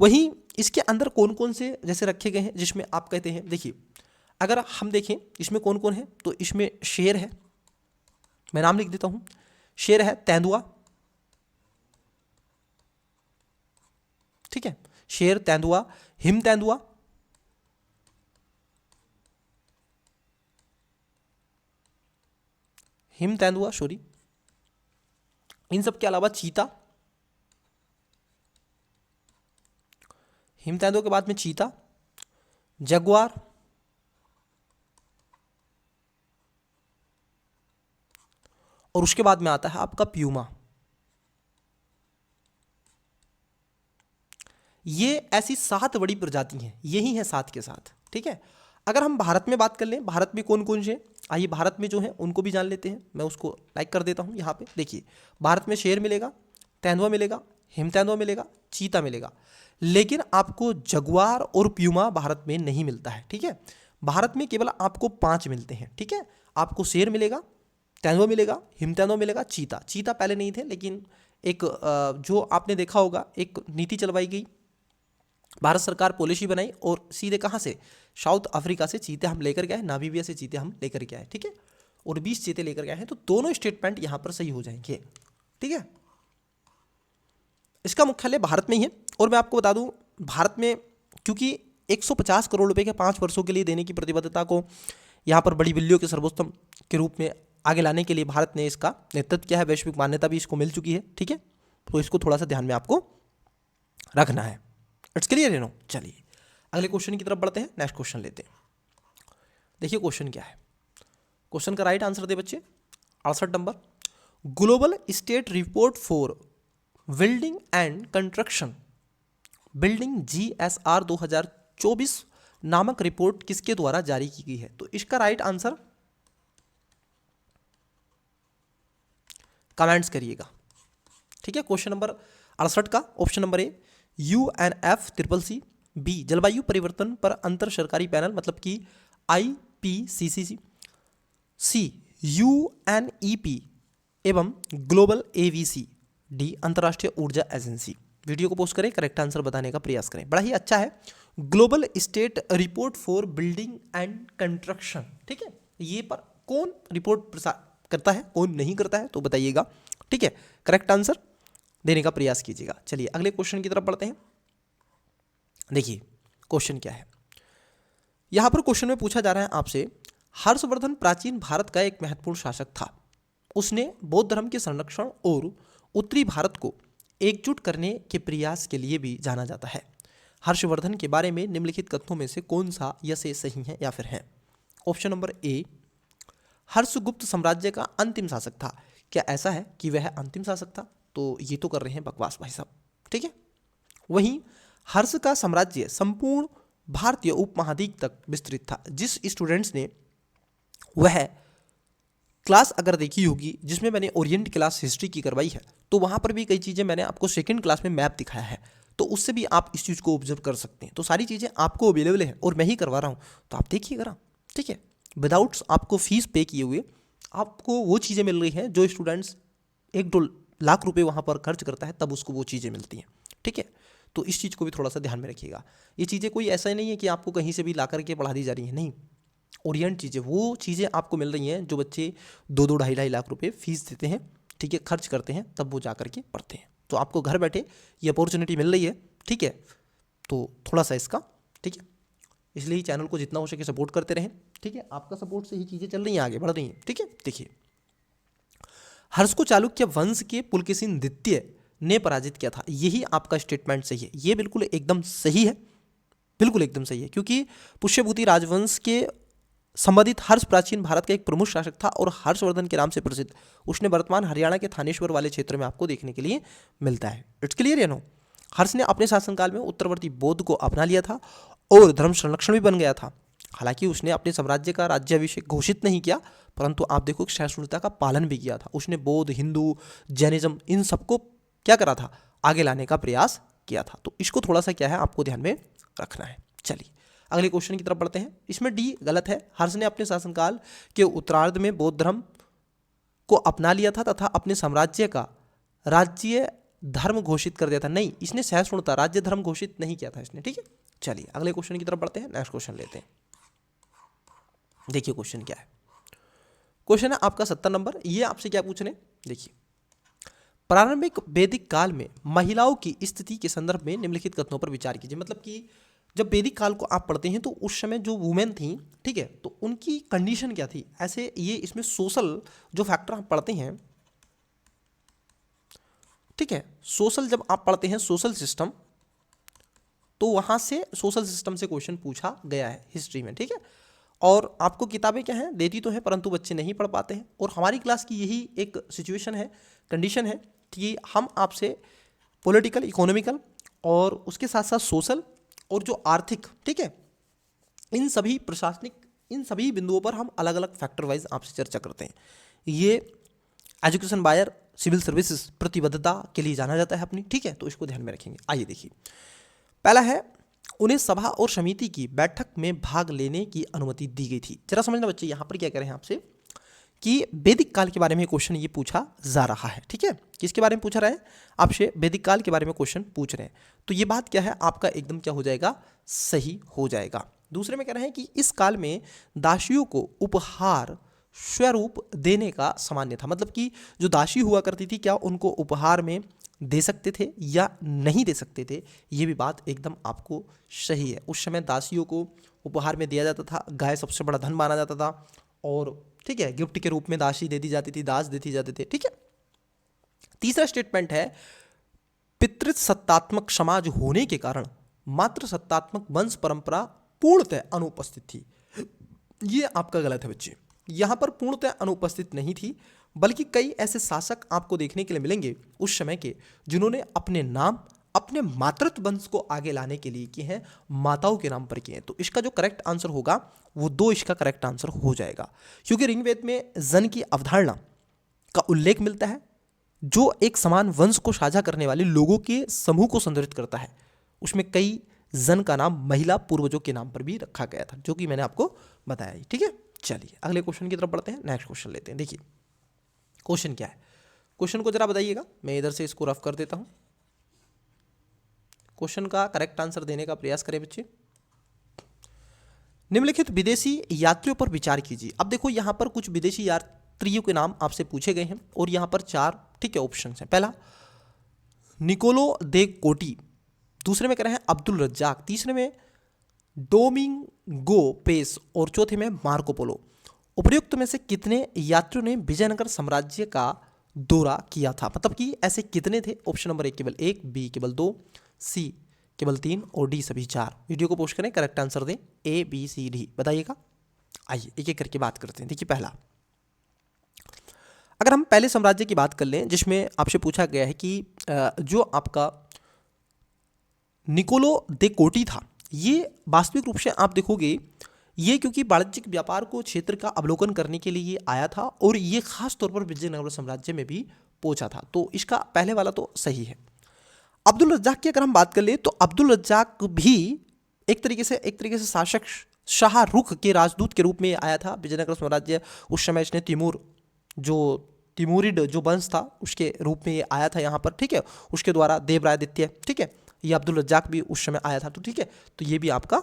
Speaker 1: वहीं इसके अंदर कौन कौन से जैसे रखे गए हैं जिसमें आप कहते हैं, देखिए अगर हम देखें इसमें कौन कौन है, तो इसमें शेर है, मैं नाम लिख देता हूँ, शेर है, तेंदुआ, ठीक है, शेर, तेंदुआ, हिम तेंदुआ, हिम तेंदुआ सॉरी, इन सब के अलावा चीता, हिम तेंदुआ के बाद में चीता, जगुआर, और उसके बाद में आता है आपका प्यूमा। ये ऐसी 7 बड़ी प्रजाति हैं, यही है 7 के साथ, ठीक है। अगर हम भारत में बात कर लें, भारत में कौन कौन से, आइए भारत में जो है उनको भी जान लेते हैं। मैं उसको लाइक कर देता हूँ यहाँ पे। देखिए भारत में शेर मिलेगा, तेंदुआ मिलेगा, हिम तेंदुआ मिलेगा, चीता मिलेगा, लेकिन आपको जगुआर और प्यूमा भारत में नहीं मिलता है, ठीक है। भारत में केवल आपको 5 मिलते हैं, ठीक है। आपको शेर मिलेगा, तेंदुआ मिलेगा, हिम तेंदुआ मिलेगा, चीता पहले नहीं थे, लेकिन एक जो आपने देखा होगा एक नीति चलवाई गई, भारत सरकार पॉलिसी बनाई और सीधे कहाँ से, साउथ अफ्रीका से चीते हम लेकर गए, नामीबिया से चीते हम लेकर के आए, ठीक है, और 20 चीते लेकर गए हैं। तो दोनों स्टेटमेंट यहाँ पर सही हो जाएंगे, ठीक है। इसका मुख्यालय भारत में ही है। और मैं आपको बता दूं, भारत में क्योंकि 150 करोड़ रुपए के 5 वर्षों के लिए देने की प्रतिबद्धता को यहाँ पर बड़ी बिल्लियों के सर्वोत्तम के रूप में आगे लाने के लिए भारत ने इसका नेतृत्व किया है, वैश्विक मान्यता भी इसको मिल चुकी है, ठीक है। तो इसको थोड़ा सा ध्यान में आपको रखना है। It's clear, you know. चलिए अगले क्वेश्चन की तरफ बढ़ते हैं, नेक्स्ट क्वेश्चन लेते हैं। देखिए क्वेश्चन क्या है, क्वेश्चन का राइट आंसर दे बच्चे 68 number. Global state report for building and construction, building GSR 2024 नामक रिपोर्ट किसके द्वारा जारी की गई है। तो इसका राइट आंसर कमेंट्स करिएगा, ठीक है। क्वेश्चन नंबर 68 का option number A UNFCCC, B जलवायु परिवर्तन पर अंतर सरकारी पैनल मतलब कि IPCC, सी UNEP एवं ग्लोबल AVC, डी अंतर्राष्ट्रीय ऊर्जा एजेंसी। वीडियो को पोस्ट करें, करेक्ट आंसर बताने का प्रयास करें। बड़ा ही अच्छा है, global state report for building and construction, ठीक है। ये पर कौन रिपोर्ट करता है, कौन नहीं करता है, तो बताइएगा, ठीक है। करेक्ट आंसर देने का प्रयास कीजिएगा। चलिए अगले क्वेश्चन की तरफ बढ़ते हैं। देखिए क्वेश्चन क्या है, यहां पर क्वेश्चन में पूछा जा रहा है आपसे, हर्षवर्धन प्राचीन भारत का एक महत्वपूर्ण शासक था। उसने बौद्ध धर्म के संरक्षण और उत्तरी भारत को एकजुट करने के प्रयास के लिए भी जाना जाता है। हर्षवर्धन के बारे में निम्नलिखित कथनों में से कौन सा या से सही है या फिर है। ऑप्शन नंबर ए, हर्षगुप्त साम्राज्य का अंतिम शासक था। क्या ऐसा है कि वह अंतिम शासक था? तो ये तो कर रहे हैं बकवास भाई साहब, ठीक है। वहीं हर्ष का साम्राज्य संपूर्ण भारतीय उपमहाद्वीप तक विस्तृत था। जिस स्टूडेंट्स ने वह क्लास अगर देखी होगी जिसमें मैंने ओरिएंट क्लास हिस्ट्री की करवाई है, तो वहाँ पर भी कई चीज़ें मैंने आपको सेकंड क्लास में मैप दिखाया है, तो उससे भी आप इस चीज़ को ऑब्जर्व कर सकते हैं। तो सारी चीज़ें आपको अवेलेबल है और मैं ही करवा रहा हूँ, तो आप देखिएगा ना, ठीक है। विदाउट आपको फीस पे किए हुए आपको वो चीज़ें मिल रही हैं जो स्टूडेंट्स 1-2 लाख रुपए वहाँ पर खर्च करता है तब उसको वो चीज़ें मिलती हैं, ठीक है। तो इस चीज़ को भी थोड़ा सा ध्यान में रखिएगा। ये चीज़ें कोई ऐसा ही नहीं है कि आपको कहीं से भी ला करके पढ़ा दी जा रही है, नहीं। ओरिएंट चीज़ें, वो चीज़ें आपको मिल रही हैं जो बच्चे 2-2 ढाई लाख रुपए फीस देते हैं, ठीक है, खर्च करते हैं, तब वो जा करके पढ़ते हैं। तो आपको घर बैठे ये अपॉर्चुनिटी मिल रही है, ठीक है। तो थोड़ा सा इसका, ठीक है, इसलिए चैनल को जितना हो सके सपोर्ट करते रहें, ठीक है। आपका सपोर्ट से ही चीज़ें चल रही हैं, आगे बढ़ रही हैं, ठीक है। देखिए, हर्ष को चालुक्य वंश के पुलकेशिन द्वितीय ने पराजित किया था। यही आपका स्टेटमेंट सही है, ये बिल्कुल एकदम सही है, बिल्कुल एकदम सही है, क्योंकि पुष्यभूति राजवंश के संबंधित हर्ष प्राचीन भारत का एक प्रमुख शासक था और हर्षवर्धन के नाम से प्रसिद्ध। उसने वर्तमान हरियाणा के थानेश्वर वाले क्षेत्र में आपको देखने के लिए मिलता है। इट्स क्लियर या नो? हर्ष ने अपने शासनकाल में उत्तरवर्ती बौद्ध को अपना लिया था और धर्म संरक्षण भी बन गया था। हालांकि उसने अपने साम्राज्य का राज्याभिषेक घोषित नहीं किया, परंतु आप देखो सहिष्णुता का पालन भी किया था। उसने बौद्ध, हिंदू, जैनिज्म इन सबको क्या करा था, आगे लाने का प्रयास किया था। तो इसको थोड़ा सा क्या है आपको ध्यान में रखना है। चलिए अगले क्वेश्चन की तरफ बढ़ते हैं। इसमें डी गलत है। हर्ष ने अपने शासनकाल के उत्तरार्ध में बौद्ध धर्म को अपना लिया था तथा अपने साम्राज्य का राज्य धर्म घोषित कर दिया था। नहीं, इसने सहिष्णुता राज्य धर्म घोषित नहीं किया था इसने। ठीक है, चलिए अगले क्वेश्चन की तरफ बढ़ते हैं। नेक्स्ट क्वेश्चन लेते हैं। देखिए क्वेश्चन क्या है। क्वेश्चन है आपका 70 नंबर। ये आपसे क्या पूछ रहे हैं, देखिए, प्रारंभिक वैदिक काल में महिलाओं की स्थिति के संदर्भ में निम्नलिखित कथनों पर विचार कीजिए। मतलब कि जब वैदिक काल को आप पढ़ते हैं तो उस समय जो वुमेन थी, ठीक है, तो उनकी कंडीशन क्या थी, ऐसे ये इसमें सोशल जो फैक्टर आप पढ़ते हैं, ठीक है, सोशल जब आप पढ़ते हैं सोशल सिस्टम, तो वहां से सोशल सिस्टम से क्वेश्चन पूछा गया है हिस्ट्री में। ठीक है, और आपको किताबें क्या हैं देती तो हैं, परंतु बच्चे नहीं पढ़ पाते हैं। और हमारी क्लास की यही एक सिचुएशन है, कंडीशन है कि हम आपसे पॉलिटिकल, इकोनॉमिकल और उसके साथ साथ सोशल और जो आर्थिक, ठीक है, इन सभी प्रशासनिक, इन सभी बिंदुओं पर हम अलग अलग फैक्टर वाइज आपसे चर्चा करते हैं। ये एजुकेशन बायर सिविल सर्विसेज प्रतिबद्धता के लिए जाना जाता है अपनी। ठीक है, तो इसको ध्यान में रखेंगे। आइए देखिए, पहला है उन्हें सभा और समिति की बैठक में भाग लेने की अनुमति दी गई थी। जरा समझना बच्चे, यहाँ पर क्या कह रहे हैं आपसे कि वैदिक काल के बारे में क्वेश्चन ये पूछा जा रहा है। ठीक है, किसके बारे में पूछा रहा है आपसे, वैदिक काल के बारे में क्वेश्चन पूछ रहे हैं। तो ये बात क्या है आपका एकदम क्या हो जाएगा, सही हो जाएगा। दूसरे में कह रहे हैं कि इस काल में दासियों को उपहार स्वरूप देने का सामान्य था। मतलब कि जो दासी हुआ करती थी, क्या उनको उपहार में दे सकते थे या नहीं दे सकते थे, ये भी बात एकदम आपको सही है। उस समय दासियों को उपहार में दिया जाता था, गाय सबसे बड़ा धन माना जाता था, और ठीक है, गिफ्ट के रूप में दासी दे दी जाती थी, दास देती जाते थे। ठीक है, तीसरा स्टेटमेंट है पितृसत्तात्मक समाज होने के कारण मात्र सत्तात्मक वंश परंपरा पूर्णतः अनुपस्थित थी। ये आपका गलत है बच्चे, यहां पर पूर्णतः अनुपस्थित नहीं थी, बल्कि कई ऐसे शासक आपको देखने के लिए मिलेंगे उस समय के, जिन्होंने अपने नाम अपने मातृत्व वंश को आगे लाने के लिए किए हैं, माताओं के नाम पर किए हैं। तो इसका जो करेक्ट आंसर होगा वो 2 इसका करेक्ट आंसर हो जाएगा, क्योंकि ऋग्वेद में जन की अवधारणा का उल्लेख मिलता है, जो एक समान वंश को साझा करने वाले लोगों के समूह को संदर्भित करता है। उसमें कई जन का नाम महिला पूर्वजों के नाम पर भी रखा गया था, जो कि मैंने आपको बताया। ठीक है, चलिए अगले क्वेश्चन की तरफ बढ़ते हैं। नेक्स्ट क्वेश्चन लेते हैं। देखिए क्वेश्चन क्या है, क्वेश्चन को जरा बताइएगा, मैं इधर से इसको रफ कर देता हूं। क्वेश्चन का करेक्ट आंसर देने का प्रयास करें बच्चे। निम्नलिखित विदेशी यात्रियों पर विचार कीजिए। अब देखो यहां पर कुछ विदेशी यात्रियों के नाम आपसे पूछे गए हैं और यहां पर 4 ठीक है ऑप्शन हैं। पहला निकोलो दे कोटी, दूसरे में कह रहे हैं अब्दुल रज्जाक, तीसरे में डोमिंगो पेस और चौथे में मार्को पोलो। उपयुक्त में से कितने यात्रियों ने विजयनगर साम्राज्य का दौरा किया था? मतलब कि ऐसे कितने थे? ऑप्शन नंबर 1 केवल 1, बी केवल 2, सी केवल 3 और डी सभी 4। वीडियो को पोस्ट करें, करेक्ट आंसर दें, ए बी सी डी बताइएगा। आइए एक एक करके बात करते हैं। देखिए पहला, अगर हम पहले साम्राज्य की बात कर लें, जिसमें आपसे पूछा गया है कि जो आपका निकोलो दे कोटी था, ये वास्तविक रूप से आप देखोगे ये क्योंकि वाणिज्यिक व्यापार को क्षेत्र का अवलोकन करने के लिए आया था और ये खास तौर पर विजयनगर साम्राज्य में भी पहुंचा था। तो इसका पहले वाला तो सही है। अब्दुल रज्जाक की अगर हम बात कर ले तो अब्दुल रज्जाक भी एक तरीके से शासक शाहरुख के राजदूत के रूप में आया था विजयनगर साम्राज्य। उस समय इसने तिमूरिड जो वंश था उसके रूप में ये आया था यहाँ पर। ठीक है, उसके द्वारा देवराय द्वितीय, ठीक है, ये अब्दुल रज्जाक भी उस समय आया था। तो ठीक है, तो ये भी आपका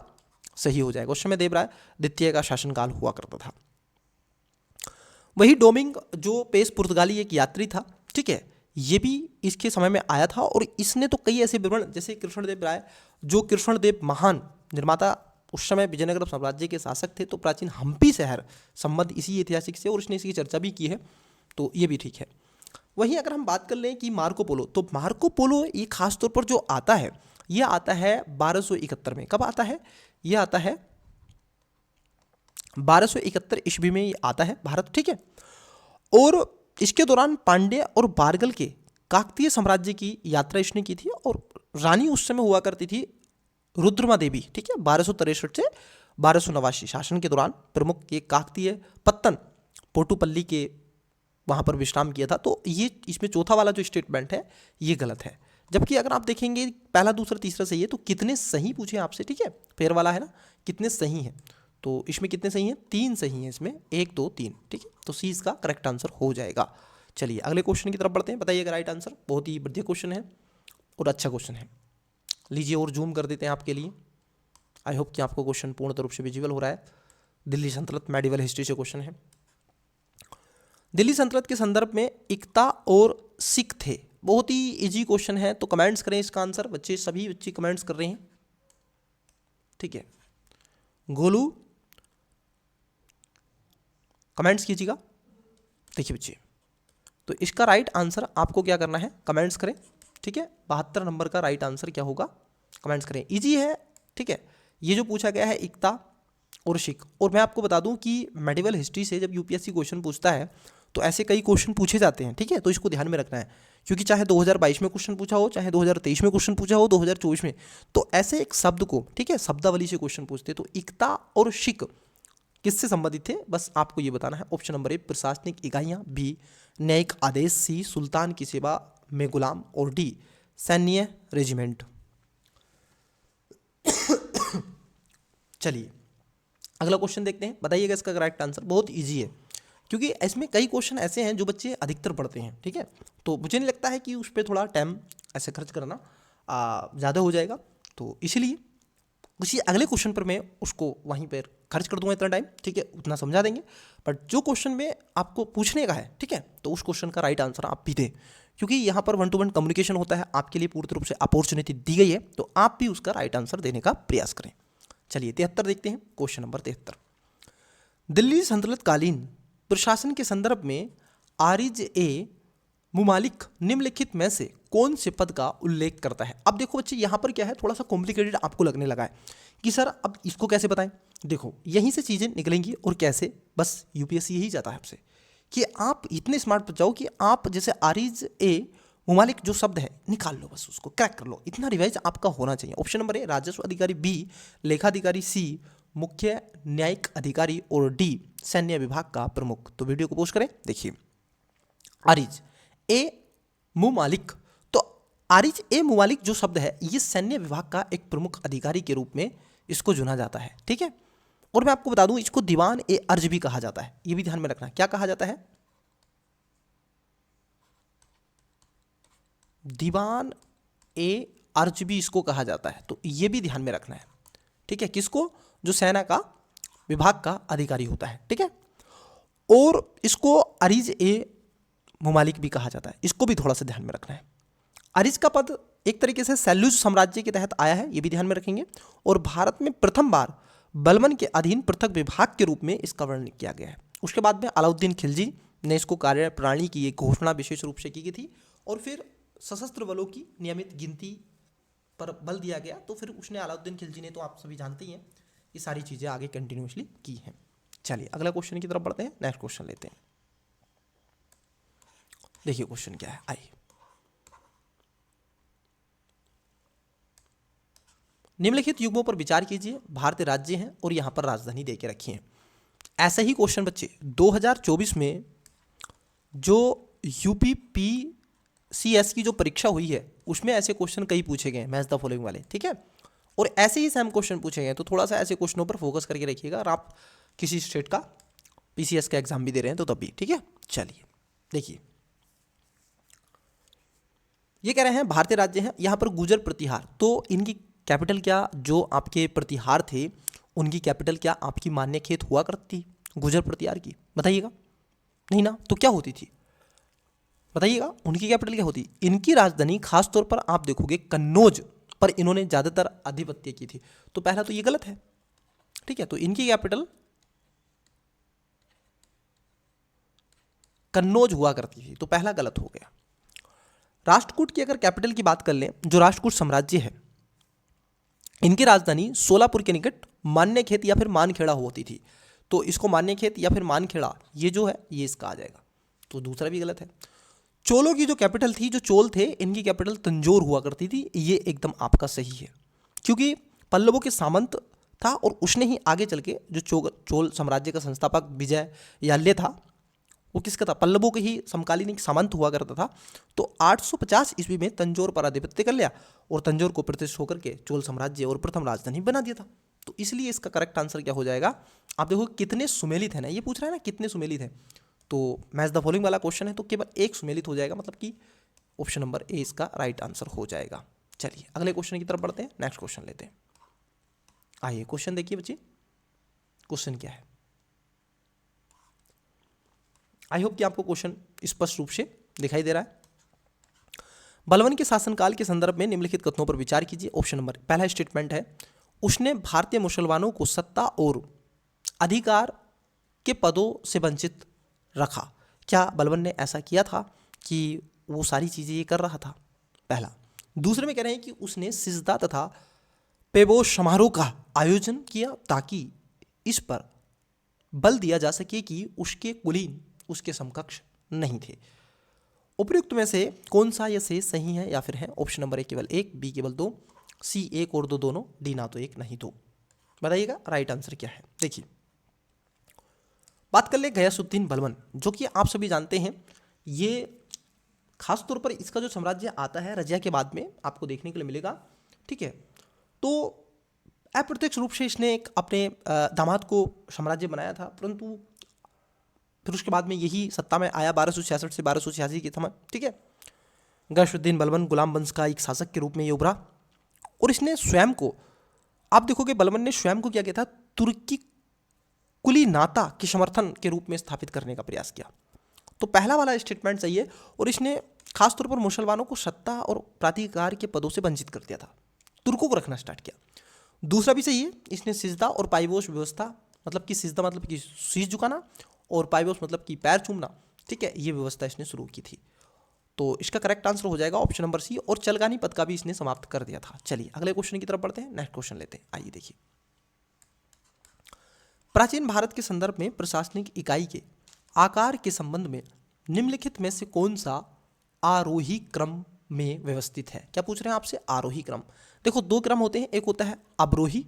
Speaker 1: सही हो जाएगा। उस समय देवराय द्वितीय का शासनकाल हुआ करता था। वही डोमिंग जो पेस पुर्तगाली एक यात्री था, ठीक है, ये भी इसके समय में आया था और इसने तो कई ऐसे विवरण, जैसे कृष्णदेव राय, जो कृष्णदेव महान निर्माता उस समय विजयनगर साम्राज्य के शासक थे, तो प्राचीन हम्पी शहर संबंध इसी ऐतिहासिक से और इसने इसकी चर्चा भी की है, तो ये भी ठीक है। वहीं अगर हम बात कर लें कि मार्को पोलो, तो मार्को पोलो ये खास तौर पर जो आता है, ये आता है 1271 में। कब आता है? ये आता है 1271 ईस्वी में ये आता है भारत, ठीक है। और इसके दौरान पांड्य और बारगल के काकतीय साम्राज्य की यात्रा इसने की थी, और रानी उस समय हुआ करती थी रुद्रमा देवी, ठीक है। 1263 से 1289 शासन के दौरान प्रमुख ये काकतीय पत्तन पोटुपल्ली के वहाँ पर विश्राम किया था। तो ये इसमें चौथा वाला जो स्टेटमेंट है ये गलत है। जबकि अगर आप देखेंगे पहला दूसरा तीसरा सही है, तो कितने सही पूछे आपसे, ठीक है। पेयर वाला है ना, कितने सही हैं, तो इसमें कितने सही हैं, 3 सही हैं इसमें, 1 2 3, ठीक है। तो सी इसका करेक्ट आंसर हो जाएगा। चलिए अगले क्वेश्चन की तरफ बढ़ते हैं, बताइएगा राइट आंसर। बहुत ही बढ़िया क्वेश्चन है और अच्छा क्वेश्चन है। लीजिए और जूम कर देते हैं आपके लिए। आई होप कि आपको क्वेश्चन पूर्ण रूप से विजिबल हो रहा है। दिल्ली सल्तनत मेडिवल हिस्ट्री से क्वेश्चन है। दिल्ली सल्तनत के संदर्भ में इक्ता और सिख थे। बहुत ही इजी क्वेश्चन है, तो कमेंट्स करें इसका आंसर। बच्चे सभी बच्चे कमेंट्स कर रहे हैं, ठीक है। गोलू कमेंट्स कीजिएगा। देखिए बच्चे, तो इसका राइट आंसर आपको क्या करना है, कमेंट्स करें, ठीक है। 72 नंबर का राइट आंसर क्या होगा, कमेंट्स करें। इजी है, ठीक है। ये जो पूछा गया है इक्ता और सिख, और मैं आपको बता दूं कि मेडिवल हिस्ट्री से जब यूपीएससी क्वेश्चन पूछता है तो ऐसे कई क्वेश्चन पूछे जाते हैं, ठीक है। तो इसको ध्यान में रखना है, क्योंकि चाहे 2022 में क्वेश्चन पूछा हो, चाहे 2023 में क्वेश्चन पूछा हो, 2024 में, तो ऐसे एक शब्द को, ठीक है, शब्दावली से क्वेश्चन पूछते हैं। तो इक्ता और सिख किससे संबंधित थे, बस आपको ये बताना है। ऑप्शन नंबर ए प्रशासनिक इकाइयाँ, बी न्यायिक आदेश, सी सुल्तान की सेवा में गुलाम, और डी सैन्य रेजिमेंट। चलिए अगला क्वेश्चन देखते हैं, बताइएगा इसका करेक्ट आंसर। बहुत इजी है, क्योंकि इसमें कई क्वेश्चन ऐसे हैं जो बच्चे अधिकतर पढ़ते हैं, ठीक है। तो मुझे नहीं लगता है कि उस पर थोड़ा टाइम ऐसे खर्च करना ज़्यादा हो जाएगा, तो इसीलिए उसी अगले क्वेश्चन पर मैं उसको वहीं पर खर्च कर दूंगा इतना टाइम, ठीक है, उतना समझा देंगे। बट जो क्वेश्चन में आपको पूछने का है, ठीक है, तो उस क्वेश्चन का राइट आंसर आप भी दें, क्योंकि यहाँ पर 1 to 1 कम्युनिकेशन होता है, आपके लिए पूर्ण रूप से अपॉर्चुनिटी दी गई है, तो आप भी उसका राइट आंसर देने का प्रयास करें। चलिए 73 देखते हैं, क्वेश्चन नंबर 73। दिल्ली सल्तनत कालीन प्रशासन के संदर्भ में आरिज ए मुमालिक निम्नलिखित में से कौन से पद का उल्लेख करता है। अब देखो बच्चे, यहाँ पर क्या है, थोड़ा सा कॉम्प्लिकेटेड आपको लगने लगा है कि सर अब इसको कैसे बताएं। देखो यहीं से चीज़ें निकलेंगी, और कैसे, बस यूपीएससी यही चाहता है आपसे कि आप इतने स्मार्ट बन जाओ कि आप जैसे आरिज ए मुमालिक जो शब्द है निकाल लो, बस उसको क्रैक कर लो। इतना रिवाइज आपका होना चाहिए। ऑप्शन नंबर ए राजस्व अधिकारी, बी लेखाधिकारी, सी मुख्य न्यायिक अधिकारी, और डी सैन्य विभाग का प्रमुख। तो वीडियो को पोस्ट करें, देखिए आरिज ए मुमालिक, तो आरिज ए मुमालिक जो शब्द है ये सैन्य विभाग का एक प्रमुख अधिकारी के रूप में इसको चुना जाता है, ठीक है। और मैं आपको बता दूं इसको दीवान ए अर्ज भी कहा जाता है, ये भी ध्यान में रखना। क्या कहा जाता है, दीवान ए अर्ज भी इसको कहा जाता है, तो ये भी ध्यान में रखना है, ठीक है। किसको, जो सेना का विभाग का अधिकारी होता है, ठीक है। और इसको अरीज ए मुमालिक भी कहा जाता है, इसको भी थोड़ा सा ध्यान में रखना है। अरीज का पद एक तरीके से सैल्यूज साम्राज्य के तहत आया है, ये भी ध्यान में रखेंगे। और भारत में प्रथम बार बलबन के अधीन पृथक विभाग के रूप में इसका वर्णन किया गया है। उसके बाद में अलाउद्दीन खिलजी ने इसको कार्य प्रणाली की एक घोषणा विशेष रूप से की गई थी, और फिर सशस्त्र बलों की नियमित गिनती पर बल दिया गया। तो फिर उसने अलाउद्दीन खिलजी ने, तो आप सभी जानते ही हैं, ये सारी चीज़ें आगे कंटिन्यूसली की हैं। चलिए अगला क्वेश्चन की तरफ बढ़ते हैं, नेक्स्ट क्वेश्चन लेते हैं। देखिए क्वेश्चन क्या है, आइए। निम्नलिखित युग्मों पर विचार कीजिए। भारतीय राज्य हैं और यहाँ पर राजधानी दे के रखी है। ऐसे ही क्वेश्चन बच्चे 2024 में जो यूपीपीसीएस की जो परीक्षा हुई है उसमें ऐसे क्वेश्चन कई पूछे गए, मैच द फॉलोइंग वाले, ठीक है। और ऐसे ही सेम क्वेश्चन पूछे गए, तो थोड़ा सा ऐसे क्वेश्चनों पर फोकस करके रखिएगा। और आप किसी स्टेट का पीसीएस का एग्जाम भी दे रहे हैं तो तब भी, ठीक है। चलिए देखिए, ये कह रहे हैं भारतीय राज्य हैं, यहाँ पर गुजर प्रतिहार, तो इनकी कैपिटल क्या, जो आपके प्रतिहार थे उनकी कैपिटल क्या आपकी मान्य खेत हुआ करती गुजर प्रतिहार की, बताइएगा। नहीं ना, तो क्या होती थी बताइएगा, उनकी कैपिटल क्या होती। इनकी राजधानी खासतौर पर आप देखोगे कन्नौज पर इन्होंने ज़्यादातर आधिपत्य की थी, तो पहला तो ये गलत है, ठीक है। तो इनकी कैपिटल कन्नौज हुआ करती थी, तो पहला गलत हो गया। राष्ट्रकूट की अगर कैपिटल की बात कर लें, जो राष्ट्रकूट साम्राज्य है, इनकी राजधानी सोलापुर के निकट मान्यखेत या फिर मानखेड़ा होती थी, तो इसको मान्यखेत या फिर मानखेड़ा, ये जो है ये इसका आ जाएगा, तो दूसरा भी गलत है। चोलों की जो कैपिटल थी, जो चोल थे, इनकी कैपिटल तंजोर हुआ करती थी, ये एकदम आपका सही है, क्योंकि पल्लवों के सामंत था और उसने ही आगे चल के जो चोल साम्राज्य का संस्थापक विजय याल्य था, वो किसका था, पल्लवों के ही समकालीन एक सामंत हुआ करता था। तो 850 ईस्वी में तंजौर पर आधिपत्य कर लिया और तंजौर को प्रतिष्ठित होकर के चोल साम्राज्य और प्रथम राजधानी बना दिया था। तो इसलिए इसका करेक्ट आंसर क्या हो जाएगा, आप देखो कितने सुमेलित है ना, ये पूछ रहा है ना कितने सुमेलित है, तो मैच द फॉलोइंग वाला क्वेश्चन है, तो केवल एक सुमेलित हो जाएगा, मतलब कि ऑप्शन नंबर ए इसका राइट आंसर हो जाएगा। चलिए अगले क्वेश्चन की तरफ बढ़ते हैं, नेक्स्ट क्वेश्चन लेते हैं। आइए क्वेश्चन देखिए बच्चे, क्वेश्चन क्या है। आई होप कि आपको क्वेश्चन स्पष्ट रूप से दिखाई दे रहा है। बलवन के शासनकाल के संदर्भ में निम्नलिखित कथनों पर विचार कीजिए। ऑप्शन नंबर पहला स्टेटमेंट है, उसने भारतीय मुसलमानों को सत्ता और अधिकार के पदों से वंचित रखा। क्या बलवन ने ऐसा किया था कि वो सारी चीज़ें ये कर रहा था, पहला। दूसरे में कह रहे हैं कि उसने सिजदा तथा पेबोश समारोह का आयोजन किया ताकि इस पर बल दिया जा सके कि उसके कुलीन उसके समकक्ष नहीं थे। उपयुक्त में से कौन सा या से सही है या फिर है? ऑप्शन नंबर ए केवल एक, बी केवल दो, सी एक और दो दोनों, डी ना तो एक नहीं दो। बताइएगा राइट आंसर क्या है। देखिए बात कर ले गयासुद्दीन बलबन, जो कि आप सभी जानते हैं, ये खास तौर पर इसका जो साम्राज्य आता है रजिया के बाद में आपको देखने के लिए मिलेगा, ठीक है। तो अप्रत्यक्ष रूप से इसने एक अपने दामाद को साम्राज्य बनाया था, परंतु फिर उसके बाद में यही सत्ता में आया 1266 से 1286 के समय, ठीक है। गयासुद्दीन बलबन गुलाम वंश का एक शासक के रूप में ये उभरा और इसने स्वयं को, आप देखोगे बलबन ने स्वयं को क्या किया था, तुर्की कुली नाता के समर्थन के रूप में स्थापित करने का प्रयास किया। तो पहला वाला स्टेटमेंट सही है और इसने खासतौर पर मुसलमानों को सत्ता और प्राधिकार के पदों से वंचित कर दिया था, तुर्कों को रखना स्टार्ट किया। दूसरा भी सही है, इसने सिजदा और पाइबोश व्यवस्था, मतलब कि सिजदा मतलब कि शीश झुकाना और पाइबोश मतलब कि पैर चूमना, ठीक है, ये व्यवस्था इसने शुरू की थी। तो इसका करेक्ट आंसर हो जाएगा ऑप्शन नंबर सी, और चलगानी पद का भी इसने समाप्त कर दिया था। चलिए अगले क्वेश्चन की तरफ बढ़ते हैं, नेक्स्ट क्वेश्चन लेते हैं। आइए देखिए, प्राचीन भारत के संदर्भ में प्रशासनिक इकाई के आकार के संबंध में निम्नलिखित में से कौन सा आरोही क्रम में व्यवस्थित है? क्या पूछ रहे हैं आपसे? आरोही क्रम। देखो दो क्रम होते हैं, एक होता है अवरोही,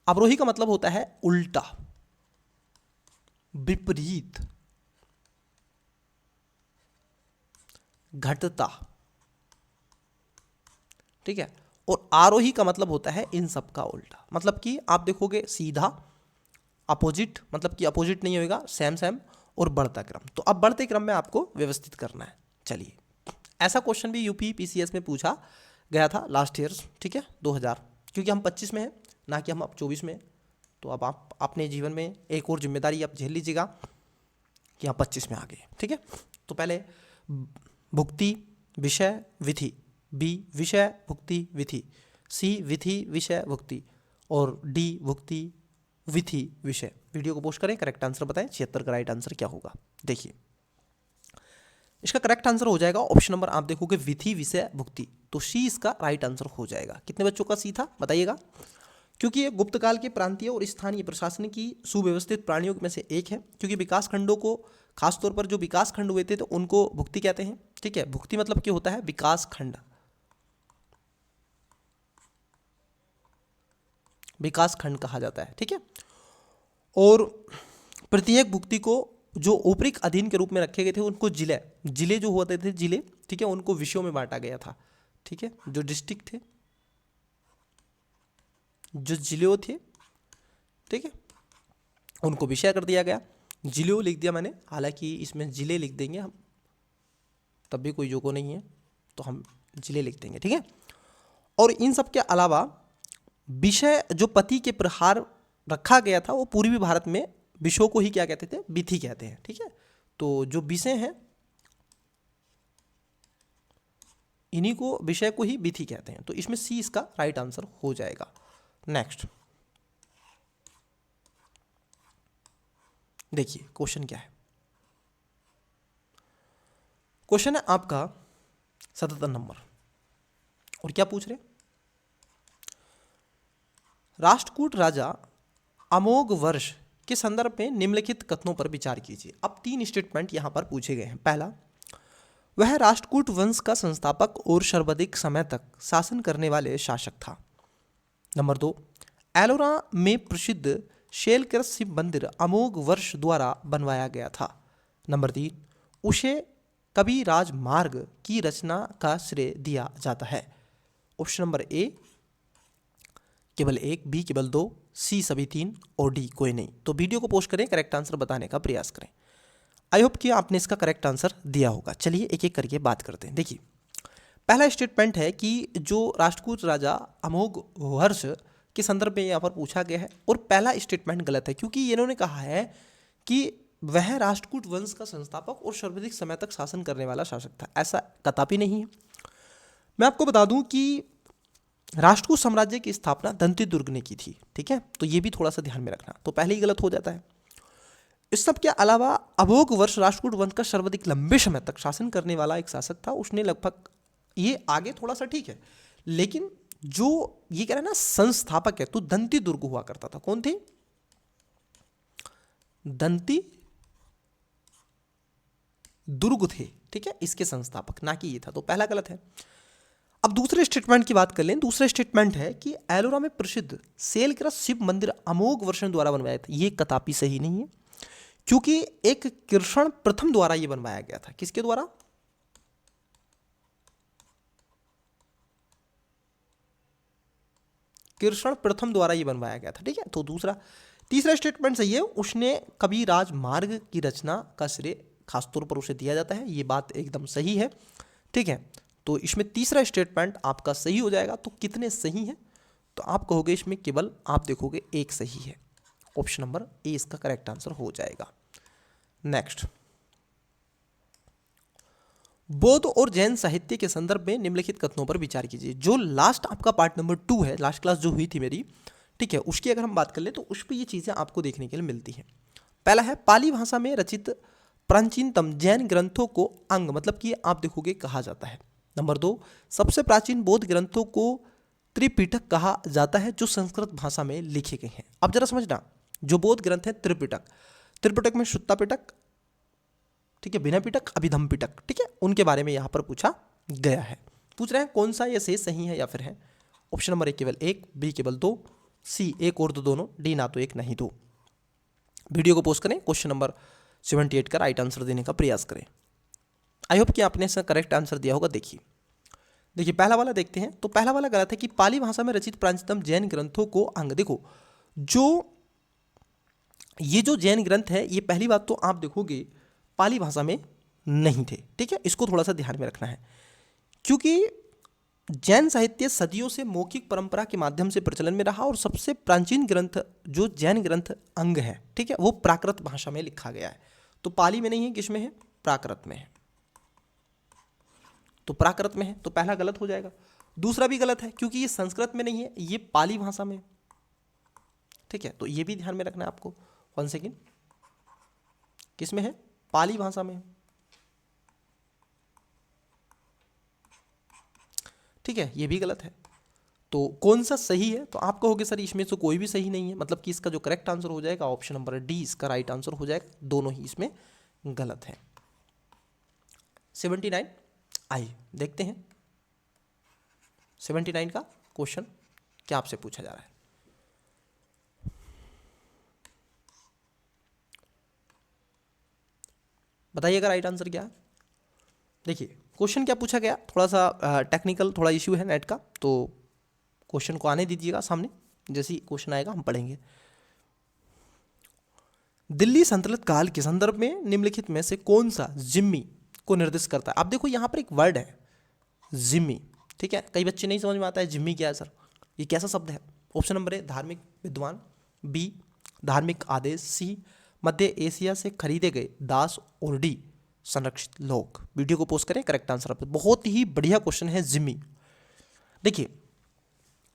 Speaker 1: अवरोही का मतलब होता है उल्टा, विपरीत, घटता, ठीक है। और आरोही का मतलब होता है इन सब का उल्टा, मतलब कि आप देखोगे सीधा, अपोजिट, मतलब कि अपोजिट नहीं होगा, सेम सेम, और बढ़ता क्रम। तो अब बढ़ते क्रम में आपको व्यवस्थित करना है। चलिए ऐसा क्वेश्चन भी यूपी पीसीएस में पूछा गया था लास्ट ईयर, ठीक है, 2000, क्योंकि हम 25 में हैं ना कि हम अब 24 में हैं। तो अब आप अपने जीवन में एक और जिम्मेदारी आप झेल लीजिएगा कि आप 25 में आ गए, ठीक है। तो पहले भुक्ति विषय विधि, बी विषय भुक्ति विधि, सी विधि विषय भुक्ति, और डी भुक्ति विधि विषय। वीडियो को पोस्ट करें, करेक्ट आंसर बताएं, 76 का राइट आंसर क्या होगा। देखिए इसका करेक्ट आंसर हो जाएगा ऑप्शन नंबर, आप देखोगे विधि विषय भुक्ति, तो सी इसका राइट आंसर हो जाएगा। कितने बच्चों का सी था बताइएगा? क्योंकि ये गुप्त काल के प्रांतीय और स्थानीय प्रशासन की सुव्यवस्थित प्राणियों में से एक है, क्योंकि विकास खंडों को, खासतौर पर जो विकास खंड हुए थे तो उनको भुक्ति कहते हैं, ठीक है। भुक्ति मतलब क्या होता है? विकास खंड, विकास खंड कहा जाता है, ठीक है। और प्रत्येक भुक्ति को जो ऊपरी अधीन के रूप में रखे गए थे उनको जिले, जिले जो होते थे जिले, ठीक है, उनको विषयों में बांटा गया था, ठीक है। जो डिस्ट्रिक्ट थे, जो जिले थे, ठीक है, उनको विषय कर दिया गया। जिले लिख दिया मैंने, हालांकि इसमें जिले लिख देंगे हम, तब भी कोई जोको नहीं है तो हम जिले लिख देंगे, ठीक है। और इन सब के अलावा विषय जो पति के प्रहार रखा गया था वो पूर्वी भारत में विषयों को ही क्या कहते थे? विधि कहते हैं, ठीक है। तो जो विषय हैं इन्हीं को, विषय को ही विधि कहते हैं। तो इसमें सी इसका राइट आंसर हो जाएगा। नेक्स्ट देखिए क्वेश्चन क्या है। क्वेश्चन है आपका 77 नंबर, और क्या पूछ रहे? राष्ट्रकूट राजा अमोघ वर्ष के संदर्भ में निम्नलिखित कथनों पर विचार कीजिए। अब 3 स्टेटमेंट यहाँ पर पूछे गए हैं। पहला, वह राष्ट्रकूट वंश का संस्थापक और सर्वाधिक समय तक शासन करने वाले शासक था। नंबर 2, एलोरा में प्रसिद्ध शैलकृत शिव मंदिर अमोघ वर्ष द्वारा बनवाया गया था। नंबर 3, उसे कविराज मार्ग की रचना का श्रेय दिया जाता है। ऑप्शन नंबर ए केवल 1, बी केवल 2, सी सभी 3 और डी कोई नहीं। तो वीडियो को पोस्ट करें, करेक्ट आंसर बताने का प्रयास करें। आई होप कि आपने इसका करेक्ट आंसर दिया होगा। चलिए एक एक करके बात करते हैं। देखिए, पहला स्टेटमेंट है कि जो राष्ट्रकूट राजा अमोघ वर्ष के संदर्भ में यहाँ पर पूछा गया है, और पहला स्टेटमेंट गलत है क्योंकि इन्होंने कहा है कि वह राष्ट्रकूट वंश का संस्थापक और सर्वाधिक समय तक शासन करने वाला शासक था। ऐसा कदापि नहीं है। मैं आपको बता दूं कि राष्ट्रकूट साम्राज्य की स्थापना दंती दुर्ग ने की थी। ठीक है, तो ये भी थोड़ा सा ध्यान में रखना। तो पहले ही गलत हो जाता है। इस सब के अलावा अमोघ वर्ष राष्ट्रकूट वंश का सर्वाधिक लंबे समय तक शासन करने वाला एक शासक था। उसने लगभग, ये आगे थोड़ा सा ठीक है, लेकिन जो ये कह रहे हैं ना संस्थापक है, तो दंती दुर्ग हुआ करता था। कौन थे? दंती दुर्ग थे। ठीक है, इसके संस्थापक, ना कि ये था। तो पहला गलत है। अब दूसरे स्टेटमेंट की बात कर लें। दूसरा स्टेटमेंट है कि एलोरा में प्रसिद्ध शैलकृत शिव मंदिर अमोघ वर्ष द्वारा बनवाया था। ये कदापि सही नहीं है क्योंकि एक कृष्ण प्रथम द्वारा ये बनवाया गया था। किसके द्वारा? कृष्ण प्रथम द्वारा ये बनवाया गया था। ठीक है, तो तीसरा स्टेटमेंट सही है, उसने कविराज मार्ग की रचना का श्रेय खासतौर पर उसे दिया जाता है। ये बात एकदम सही है। ठीक है, तो इसमें तीसरा स्टेटमेंट आपका सही हो जाएगा। तो कितने सही हैं? तो आप कहोगे इसमें केवल आप देखोगे एक सही है। ऑप्शन नंबर ए इसका करेक्ट आंसर हो जाएगा। नेक्स्ट, बौद्ध और जैन साहित्य के संदर्भ में निम्नलिखित कथनों पर विचार कीजिए। जो लास्ट आपका पार्ट नंबर 2 है, लास्ट क्लास जो हुई थी मेरी, ठीक है, उसकी अगर हम बात कर ले तो उस पर ये चीज़ें आपको देखने के लिए मिलती हैं। पहला है, पाली भाषा में रचित प्राचीनतम जैन ग्रंथों को अंग, मतलब कि आप देखोगे, कहा जाता है। नंबर 2, सबसे प्राचीन बौद्ध ग्रंथों को त्रिपिटक कहा जाता है जो संस्कृत भाषा में लिखे गए हैं। अब जरा समझना, जो बौद्ध ग्रंथ है त्रिपिटक में शुत्ता पिटक, ठीक है, विनय पिटक, अभिधम पिटक, ठीक है, उनके बारे में यहाँ पर पूछा गया है। पूछ रहे हैं कौन सा ये से सही है या फिर है। ऑप्शन नंबर ए केवल 1, बी केवल 2, सी एक और दोनों, डी ना तो एक नहीं दो। वीडियो को पोस्ट करें, क्वेश्चन नंबर 78 का राइट आंसर देने का प्रयास करें। आई होप कि आपने इसका करेक्ट आंसर दिया होगा। देखिए पहला वाला देखते हैं। तो पहला वाला गलत है कि पाली भाषा में रचित प्राचीनतम जैन ग्रंथों को अंग। देखो, ये जो जैन ग्रंथ है, ये पहली बात तो आप देखोगे पाली भाषा में नहीं थे। ठीक है, इसको थोड़ा सा ध्यान में रखना है क्योंकि जैन साहित्य सदियों से मौखिक परंपरा के माध्यम से प्रचलन में रहा और सबसे प्राचीन ग्रंथ जो जैन ग्रंथ अंग है, ठीक है, वो प्राकृत भाषा में लिखा गया है। तो पाली में नहीं है, किस में है? प्राकृत में है। तो प्राकृत में है, तो पहला गलत हो जाएगा। दूसरा भी गलत है क्योंकि ये संस्कृत में नहीं है, ये पाली भाषा में। ठीक है, तो ये भी ध्यान में रखना है आपको। 1 सेकेंड, किस में है? पाली भाषा में। ठीक है, ये भी गलत है। तो कौन सा सही है? तो आप कहोगे सर इसमें से कोई भी सही नहीं है, मतलब कि इसका जो करेक्ट आंसर हो जाएगा ऑप्शन नंबर डी इसका राइट आंसर हो जाएगा। दोनों ही इसमें गलत है। 79 आई देखते हैं 79 का क्वेश्चन क्या आपसे पूछा जा रहा है। बताइएगा राइट आंसर क्या है। देखिए क्वेश्चन क्या पूछा गया, थोड़ा सा टेक्निकल थोड़ा इश्यू है नेट का, तो क्वेश्चन को आने दीजिएगा सामने, जैसे ही क्वेश्चन आएगा हम पढ़ेंगे। दिल्ली सल्तनत काल के संदर्भ में निम्नलिखित में से कौन सा जिम्मी को निर्दिष्ट करता है। आप देखो यहाँ पर एक वर्ड है जिम्मी, ठीक है, कई बच्चे नहीं समझ में आता है जिम्मी क्या है सर, ये कैसा शब्द है। ऑप्शन नंबर ए धार्मिक विद्वान, बी धार्मिक आदेश, सी मध्य एशिया से खरीदे गए दास और डी संरक्षित लोग। वीडियो को पोस्ट करें, करेक्ट आंसर आप। बहुत ही बढ़िया क्वेश्चन है जिम्मी। देखिए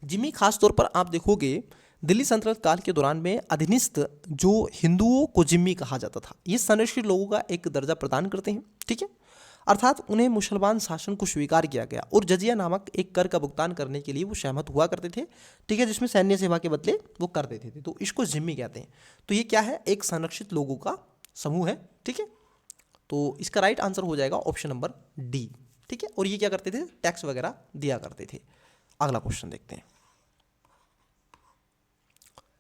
Speaker 1: जिम्मी खास तौर पर आप देखोगे दिल्ली सल्तनत काल के दौरान में अधीनस्थ जो हिंदुओं को जिम्मी कहा जाता था, ये संरक्षित लोगों का एक दर्जा प्रदान करते हैं। ठीक है, अर्थात उन्हें मुसलमान शासन को स्वीकार किया गया और जजिया नामक एक कर का भुगतान करने के लिए वो सहमत हुआ करते थे, ठीक है, जिसमें सैन्य सेवा के बदले वो कर देते थे। तो इसको जिम्मी कहते हैं। तो ये क्या है, एक संरक्षित लोगों का समूह है, ठीक है। तो इसका राइट आंसर हो जाएगा ऑप्शन नंबर डी, ठीक है। और ये क्या करते थे, टैक्स वगैरह दिया करते थे। अगला क्वेश्चन देखते हैं।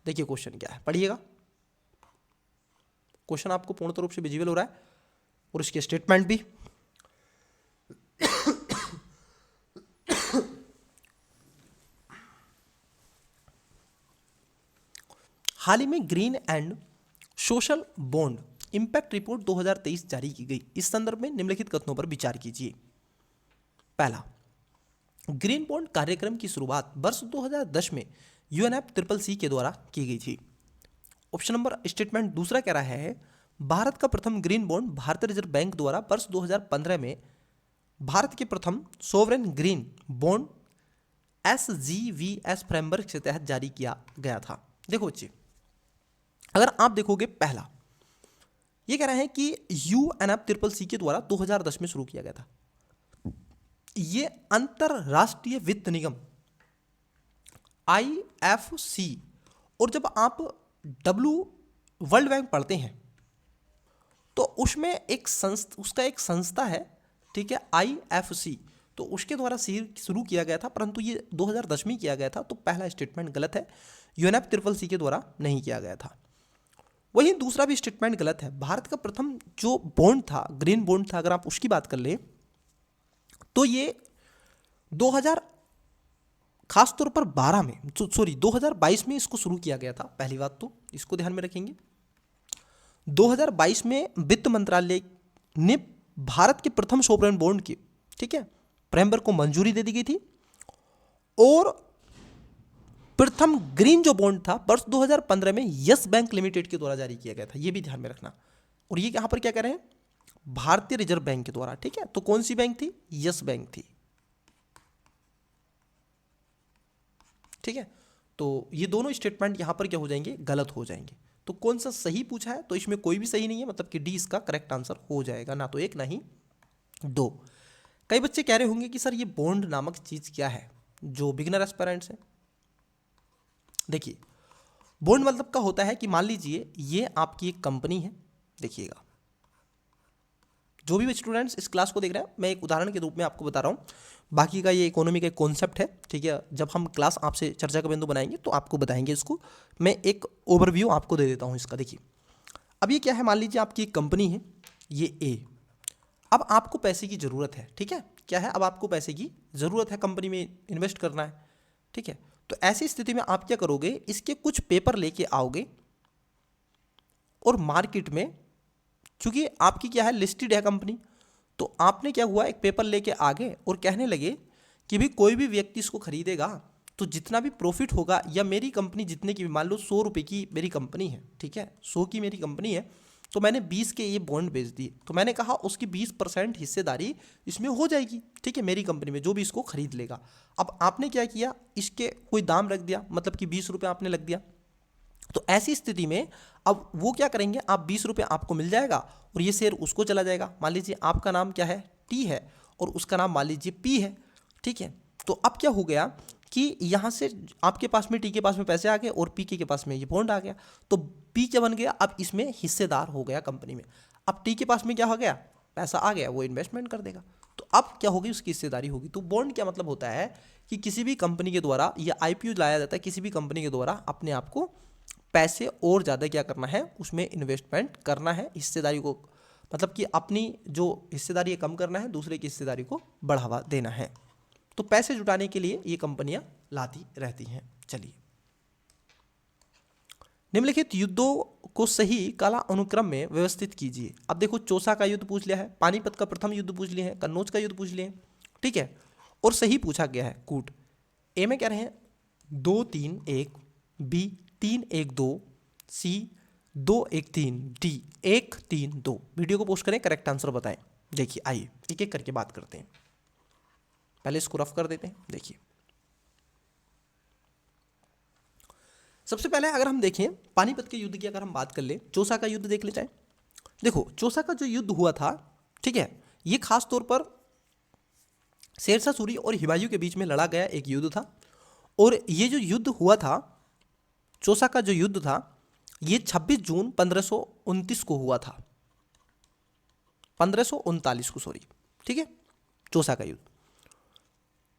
Speaker 1: देखिए क्वेश्चन क्या है, पढ़िएगा। क्वेश्चन आपको पूर्ण रूप से विजिबल हो रहा है और इसके स्टेटमेंट भी। हाल ही में green and social bond impact report 2023 जारी की गई। इस संदर्भ में निम्नलिखित कथनों पर विचार कीजिए। पहला, ग्रीन बॉन्ड कार्यक्रम की शुरुआत वर्ष 2010 में UNFCCC के द्वारा की गई थी। ऑप्शन नंबर स्टेटमेंट दूसरा कह रहा है, भारत का प्रथम ग्रीन बॉन्ड भारतीय रिजर्व बैंक द्वारा वर्ष 2015 में भारत के प्रथम sovereign green bond SGVS framework के तहत जारी किया गया था। देखो बच्चे, अगर आप देखोगे, पहला ये कह रहे हैं कि UNFCCC के द्वारा 2010 में शुरू किया गया था। ये अंतरराष्ट्रीय वित्त निगम IFC, और जब आप वर्ल्ड बैंक पढ़ते हैं तो उसमें उसका एक संस्था है, ठीक है, IFC, तो उसके द्वारा शुरू किया गया था, परंतु ये 2010 में किया गया था। तो पहला स्टेटमेंट गलत है, UNFCCC के द्वारा नहीं किया गया था। वहीं दूसरा भी स्टेटमेंट गलत है। भारत का प्रथम जो बॉन्ड था, ग्रीन बॉन्ड था, अगर आप उसकी बात कर ले तो ये 2022 में इसको शुरू किया गया था। पहली बात तो इसको ध्यान में रखेंगे। 2022 में वित्त मंत्रालय ने भारत के प्रथम सोवरेन बॉन्ड की, ठीक है, फ्रेमवर्क को मंजूरी दे दी गई थी। और प्रथम ग्रीन जो बॉन्ड था वर्ष 2015 में यस बैंक लिमिटेड के द्वारा जारी किया गया था। ये भी ध्यान में रखना। और ये यहां पर क्या कह रहे हैं, भारतीय रिजर्व बैंक के द्वारा, ठीक है। तो कौन सी बैंक थी, यस बैंक थी, ठीक है। तो ये दोनों स्टेटमेंट यहां पर क्या हो जाएंगे, गलत हो जाएंगे। तो कौन सा सही पूछा है, तो इसमें कोई भी सही नहीं है, मतलब कि डी इसका करेक्ट आंसर हो जाएगा, ना तो एक ना ही दो। कई बच्चे कह रहे होंगे कि सर ये बॉन्ड नामक चीज क्या है, जो बिगिनर एस्पिरेंट्स है। देखिए, बॉन्ड मतलब का होता है कि मान लीजिए ये आपकी एक कंपनी है। देखिएगा, जो भी स्टूडेंट्स इस क्लास को देख रहे हैं, मैं एक उदाहरण के रूप में आपको बता रहा हूँ। बाकी का ये इकोनॉमी का एक कॉन्सेप्ट है, ठीक है। जब हम क्लास आपसे चर्चा का बिंदु बनाएंगे तो आपको बताएंगे इसको। मैं एक ओवरव्यू आपको दे देता हूँ इसका। देखिए, अब ये क्या है, मान लीजिए आपकी एक कंपनी है, ये ए। अब आपको पैसे की ज़रूरत है, ठीक है। क्या है, अब आपको पैसे की ज़रूरत है, कंपनी में इन्वेस्ट करना है, ठीक है। तो ऐसी स्थिति में आप क्या करोगे, इसके कुछ पेपर लेके आओगे और मार्केट में, चूंकि आपकी क्या है, लिस्टेड है कंपनी, तो आपने क्या हुआ, एक पेपर लेके आ गए और कहने लगे कि भाई कोई भी व्यक्ति इसको खरीदेगा तो जितना भी प्रॉफिट होगा, या मेरी कंपनी जितने की भी, मान लो 100 रुपये की मेरी कंपनी है, ठीक है, 100 की मेरी कंपनी है, तो मैंने 20 के ये बॉन्ड बेच दिए। तो मैंने कहा उसकी 20% हिस्सेदारी इसमें हो जाएगी, ठीक है, मेरी कंपनी में, जो भी इसको खरीद लेगा। अब आपने क्या किया, इसके कोई दाम रख दिया, मतलब कि 20 रुपये आपने लग दिया। तो ऐसी स्थिति में अब वो क्या करेंगे, आप 20 रुपये आपको मिल जाएगा और ये शेयर उसको चला जाएगा। मान लीजिए आपका नाम क्या है, टी है, और उसका नाम मान लीजिए पी है, ठीक है। तो अब क्या हो गया कि यहाँ से आपके पास में, टी के पास में पैसे आ गए और पी के पास में ये बॉन्ड आ गया। तो पी क्या बन गया, अब इसमें हिस्सेदार हो गया कंपनी में। अब टी के पास में क्या हो गया, पैसा आ गया, वो इन्वेस्टमेंट कर देगा। तो अब क्या होगी, उसकी हिस्सेदारी होगी। तो बॉन्ड क्या मतलब होता है कि किसी भी कंपनी के द्वारा, या IPO लाया जाता है, किसी भी कंपनी के द्वारा अपने आप को पैसे और ज़्यादा क्या करना है, उसमें इन्वेस्टमेंट करना है, हिस्सेदारी को, मतलब कि अपनी जो हिस्सेदारी है कम करना है, दूसरे की हिस्सेदारी को बढ़ावा देना है। तो पैसे जुटाने के लिए ये कंपनियां लाती रहती हैं। चलिए, निम्नलिखित युद्धों को सही काला अनुक्रम में व्यवस्थित कीजिए। अब देखो, चौसा का युद्ध पूछ लिया है, पानीपत का प्रथम युद्ध पूछ लिया है, कन्नौज का युद्ध पूछ लिए हैं, ठीक है। और सही पूछा गया है कूट। ए में कह रहे हैं 2-3-1, बी 3-1-2, सी 2-1-3, डी 1-3-2। वीडियो को पोस्ट करें, करेक्ट आंसर बताएं। देखिए, आइए एक एक करके बात करते हैं। पहले इसको रफ कर देते हैं। देखिए, सबसे पहले अगर हम देखें पानीपत के युद्ध की, अगर हम बात कर ले, चौसा का युद्ध देख ले जाए। देखो, चौसा का जो युद्ध हुआ था, ठीक है, ये खास तौर पर शेरशाह सूरी और हुमायूं के बीच में लड़ा गया एक युद्ध था। और ये जो युद्ध हुआ था, चौसा का जो युद्ध था, ये 26 जून 1529 को हुआ था, 1539 को, सॉरी, ठीक है, चौसा का युद्ध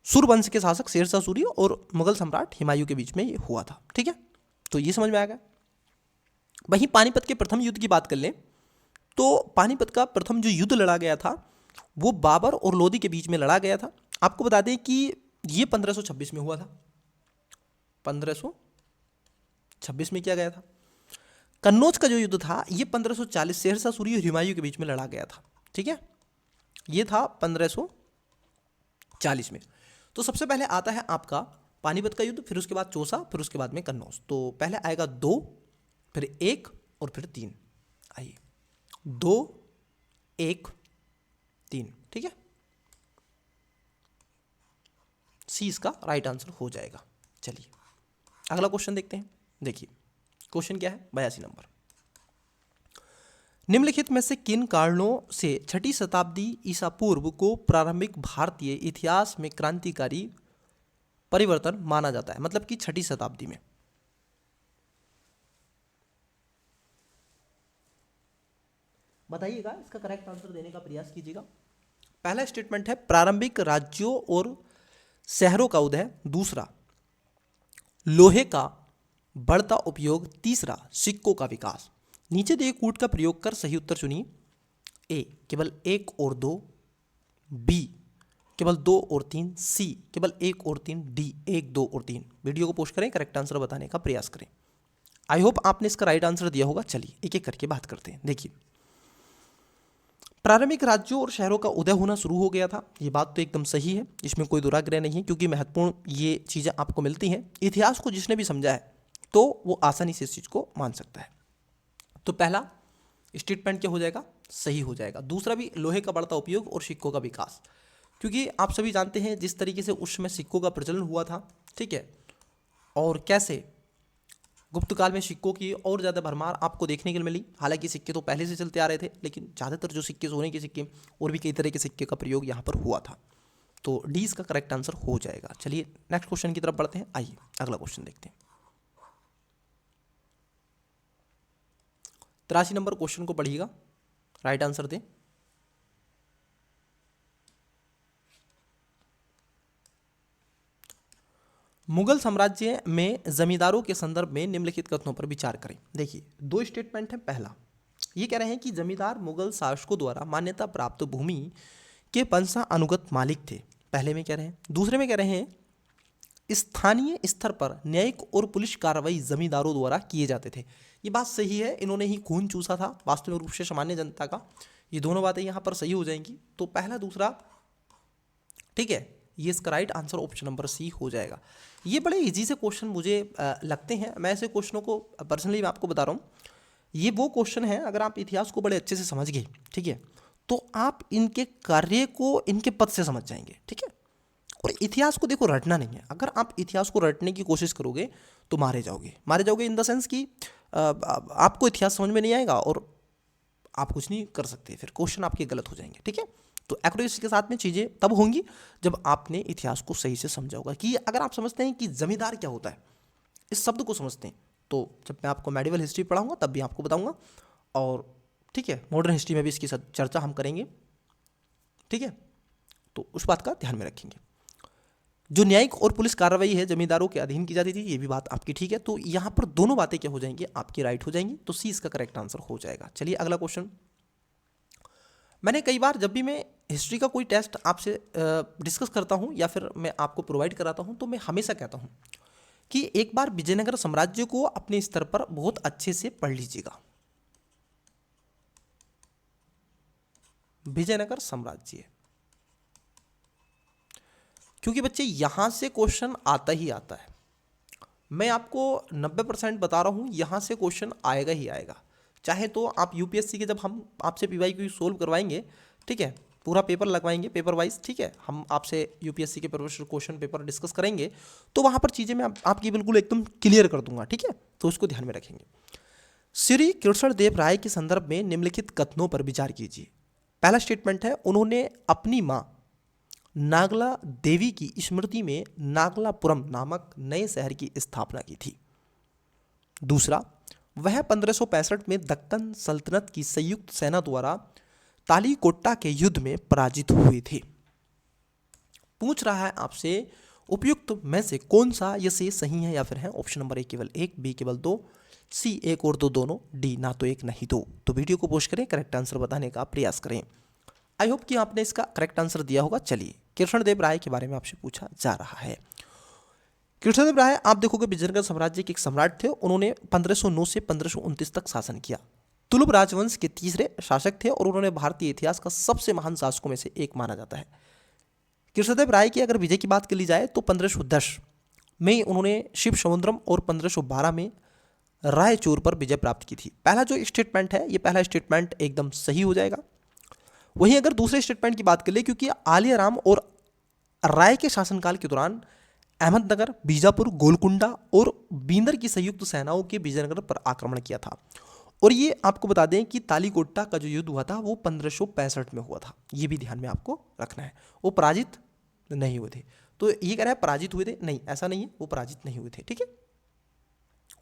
Speaker 1: सूरवंश के शासक शेरशाह सूरी और मुगल सम्राट हुमायूं के बीच में ये हुआ था, ठीक है। तो ये समझ में आ गया। वहीं पानीपत के प्रथम युद्ध की बात कर लें तो पानीपत का प्रथम जो युद्ध लड़ा गया था वो बाबर और लोदी के बीच में लड़ा गया था। आपको बता दें कि ये 1526 में हुआ था, 1526 में किया गया था। कन्नौज का जो युद्ध था ये 1540 शेरशाह सूरी और हुमायूं के बीच में लड़ा गया था, ठीक है, ये था 1540 में। तो सबसे पहले आता है आपका पानीपत का युद्ध, फिर उसके बाद चौसा, फिर उसके बाद में कन्नौज। तो पहले आएगा 2, फिर 1 और फिर 3। आइए 2, 1, 3, ठीक है, सी इसका राइट आंसर हो जाएगा। चलिए अगला क्वेश्चन देखते हैं। देखिए क्वेश्चन क्या है, 82 नंबर। निम्नलिखित में से किन कारणों से 6ठी शताब्दी ईसा पूर्व को प्रारंभिक भारतीय इतिहास में क्रांतिकारी परिवर्तन माना जाता है? मतलब कि 6ठी शताब्दी में। बताइएगा, इसका करेक्ट आंसर देने का प्रयास कीजिएगा। पहला स्टेटमेंट है प्रारंभिक राज्यों और शहरों का उदय, दूसरा लोहे का बढ़ता उपयोग, तीसरा सिक्कों का विकास। नीचे दिए कूट का प्रयोग कर सही उत्तर चुनिए। ए केवल 1 और 2, बी केवल 2 और 3, सी केवल 1 और 3, डी 1, 2 और 3। वीडियो को पोस्ट करें, करेक्ट आंसर बताने का प्रयास करें। आई होप आपने इसका राइट आंसर दिया होगा। चलिए एक एक करके बात करते हैं। देखिए प्रारंभिक राज्यों और शहरों का उदय होना शुरू हो गया था, ये बात तो एकदम सही है, इसमें कोई दुराग्रह नहीं है, क्योंकि महत्वपूर्ण ये चीज़ें आपको मिलती हैं। इतिहास को जिसने भी समझा है तो वो आसानी से इस चीज़ को मान सकता है। तो पहला स्टेटमेंट क्या हो जाएगा, सही हो जाएगा। दूसरा भी लोहे का बढ़ता उपयोग और सिक्कों का विकास, क्योंकि आप सभी जानते हैं जिस तरीके से उस समय सिक्कों का प्रचलन हुआ था, ठीक है, और कैसे गुप्त काल में सिक्कों की और ज़्यादा भरमार आपको देखने के लिए मिली। हालांकि सिक्के तो पहले से चलते आ रहे थे, लेकिन ज़्यादातर जो सिक्के, सोने के सिक्के और भी कई तरह के सिक्के का प्रयोग यहाँ पर हुआ था। तो डी इसका करेक्ट आंसर हो जाएगा। चलिए नेक्स्ट क्वेश्चन की तरफ बढ़ते हैं। आइए अगला क्वेश्चन देखते हैं। 83 नंबर क्वेश्चन को पढ़िएगा, राइट आंसर दें। मुगल साम्राज्य में जमींदारों के संदर्भ में निम्नलिखित कथनों पर विचार करें। देखिए 2 स्टेटमेंट है। पहला ये कह रहे हैं कि जमींदार मुगल शासकों द्वारा मान्यता प्राप्त भूमि के वंशानुगत मालिक थे, पहले में कह रहे हैं। दूसरे में कह रहे हैं स्थानीय स्तर पर न्यायिक और पुलिस कार्रवाई जमींदारों द्वारा किए जाते थे। ये बात सही है, इन्होंने ही खून चूसा था वास्तविक रूप से सामान्य जनता का। ये दोनों बातें यहाँ पर सही हो जाएंगी। तो पहला दूसरा, ठीक है, ये इसका right answer option number C हो जाएगा। ये बड़े इजी से क्वेश्चन मुझे लगते हैं। मैं ऐसे क्वेश्चनों को पर्सनली मैं आपको बता रहा हूँ, ये वो क्वेश्चन है अगर आप इतिहास को बड़े अच्छे से समझ गए, ठीक है, तो आप इनके कार्य को इनके पद से समझ जाएंगे, ठीक है। और इतिहास को देखो रटना नहीं है। अगर आप इतिहास को रटने की कोशिश करोगे तो मारे जाओगे इन द सेंस कि आपको इतिहास समझ में नहीं आएगा और आप कुछ नहीं कर सकते, फिर क्वेश्चन आपके गलत हो जाएंगे, ठीक है। तो एक्यूरेसी के साथ में चीज़ें तब होंगी जब आपने इतिहास को सही से समझा होगा। कि अगर आप समझते हैं कि जमींदार क्या होता है, इस शब्द को समझते हैं, तो जब मैं आपको मेडिवल हिस्ट्री पढ़ाऊंगा तब भी आपको बताऊंगा, और ठीक है मॉडर्न हिस्ट्री में भी इसकी चर्चा हम करेंगे, ठीक है। तो उस बात का ध्यान में रखेंगे। जो न्यायिक और पुलिस कार्रवाई है जमींदारों के अधीन की जाती थी, ये भी बात आपकी ठीक है। तो यहाँ पर दोनों बातें क्या हो जाएंगी, आपकी राइट हो जाएंगी। तो सी इसका करेक्ट आंसर हो जाएगा। चलिए अगला क्वेश्चन। मैंने कई बार जब भी मैं हिस्ट्री का कोई टेस्ट आपसे डिस्कस करता हूँ या फिर मैं आपको प्रोवाइड कराता हूँ, तो मैं हमेशा कहता हूँ कि एक बार विजयनगर साम्राज्य को अपने स्तर पर बहुत अच्छे से पढ़ लीजिएगा। विजयनगर साम्राज्य, क्योंकि बच्चे यहां से क्वेश्चन आता ही आता है। मैं आपको 90% बता रहा हूं, यहां से क्वेश्चन आएगा ही आएगा। चाहे तो आप यूपीएससी के जब हम आपसे पीवाईक्यू सोल्व करवाएंगे, ठीक है, पूरा पेपर लगवाएंगे पेपर वाइज, ठीक है, हम आपसे यूपीएससी के क्वेश्चन पेपर डिस्कस करेंगे, तो वहां पर चीज़ें मैं आपकी बिल्कुल एकदम क्लियर कर दूंगा, ठीक है। तो उसको ध्यान में रखेंगे। श्री कृष्णदेव राय के संदर्भ में निम्नलिखित कथनों पर विचार कीजिए। पहला स्टेटमेंट है, उन्होंने अपनी माँ नागला देवी की स्मृति में नागलापुरम नामक नए शहर की स्थापना की थी। दूसरा, वह 1565 में दक्कन सल्तनत की संयुक्त सेना द्वारा तालीकोट्टा के युद्ध में पराजित हुए थे। पूछ रहा है आपसे उपयुक्त में से कौन सा ये से सही है या फिर है ऑप्शन नंबर ए केवल एक, बी केवल दो, सी एक और दो दोनों, डी ना तो एक नहीं दो। तो वीडियो को पोस्ट करें, करेक्ट आंसर बताने का प्रयास करें। आई होप कि आपने इसका करेक्ट आंसर दिया होगा। चलिए, कृष्णदेव राय के बारे में आपसे पूछा जा रहा है। कृष्णदेव राय आप देखोगे विजयनगर साम्राज्य के एक सम्राट थे। उन्होंने 1509 से 1529 तक शासन किया। तुलुप राजवंश के तीसरे शासक थे और उन्होंने भारतीय इतिहास का सबसे महान शासकों में से एक माना जाता है। कृष्णदेव राय की अगर विजय की बात कर ली जाए तो 1510 में उन्होंने शिव समुद्रम और 1512 में रायचूर पर विजय प्राप्त की थी। पहला जो स्टेटमेंट है, ये पहला स्टेटमेंट एकदम सही हो जाएगा। वहीं अगर दूसरे स्टेटमेंट की बात कर ले, क्योंकि आलिया राम और राय के शासनकाल के दौरान अहमदनगर, बीजापुर, गोलकुंडा और बींदर की संयुक्त सेनाओं के विजयनगर पर आक्रमण किया था। और ये आपको बता दें कि तालीकोट्टा का जो युद्ध हुआ था वो 1565 में हुआ था। ये भी ध्यान में आपको रखना है। वो पराजित नहीं हुए थे। तो ये कह रहा है पराजित हुए थे, नहीं ऐसा नहीं है, वो पराजित नहीं हुए थे। ठीक है,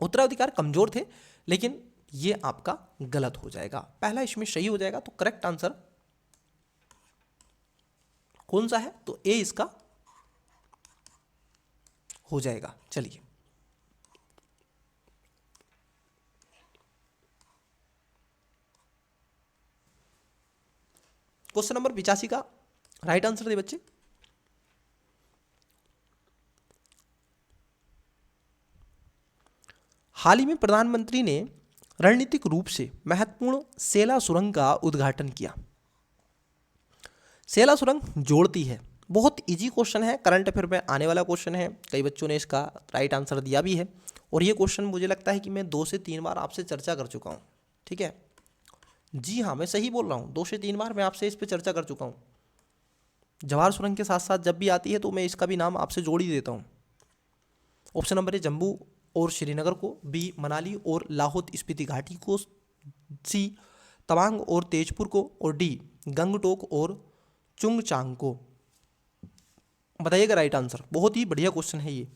Speaker 1: उत्तराधिकार कमजोर थे, लेकिन ये आपका गलत हो जाएगा। पहला इसमें सही हो जाएगा। तो करेक्ट आंसर कौन सा है? तो ए इसका हो जाएगा। चलिए, क्वेश्चन नंबर 85 का राइट आंसर दे बच्चे। हाल ही में प्रधानमंत्री ने रणनीतिक रूप से महत्वपूर्ण सेला सुरंग का उद्घाटन किया। सेला सुरंग जोड़ती है। बहुत इजी क्वेश्चन है, करंट अफेयर में आने वाला क्वेश्चन है। कई बच्चों ने इसका राइट आंसर दिया भी है और ये क्वेश्चन मुझे लगता है कि मैं 2 से 3 बार आपसे चर्चा कर चुका हूँ। ठीक है, जी हाँ, मैं सही बोल रहा हूँ। 2 से 3 बार मैं आपसे इस पर चर्चा कर चुका हूँ। जवाहर सुरंग के साथ साथ जब भी आती है तो मैं इसका भी नाम आपसे जोड़ ही देता हूँ। ऑप्शन नंबर ए जम्मू और श्रीनगर को, बी मनाली और लाहौल स्पीति घाटी को, सी तवांग और तेजपुर को, और डी गंगटोक और चुंगचांग को। बताइएगा राइट आंसर। बहुत ही बढ़िया क्वेश्चन है ये।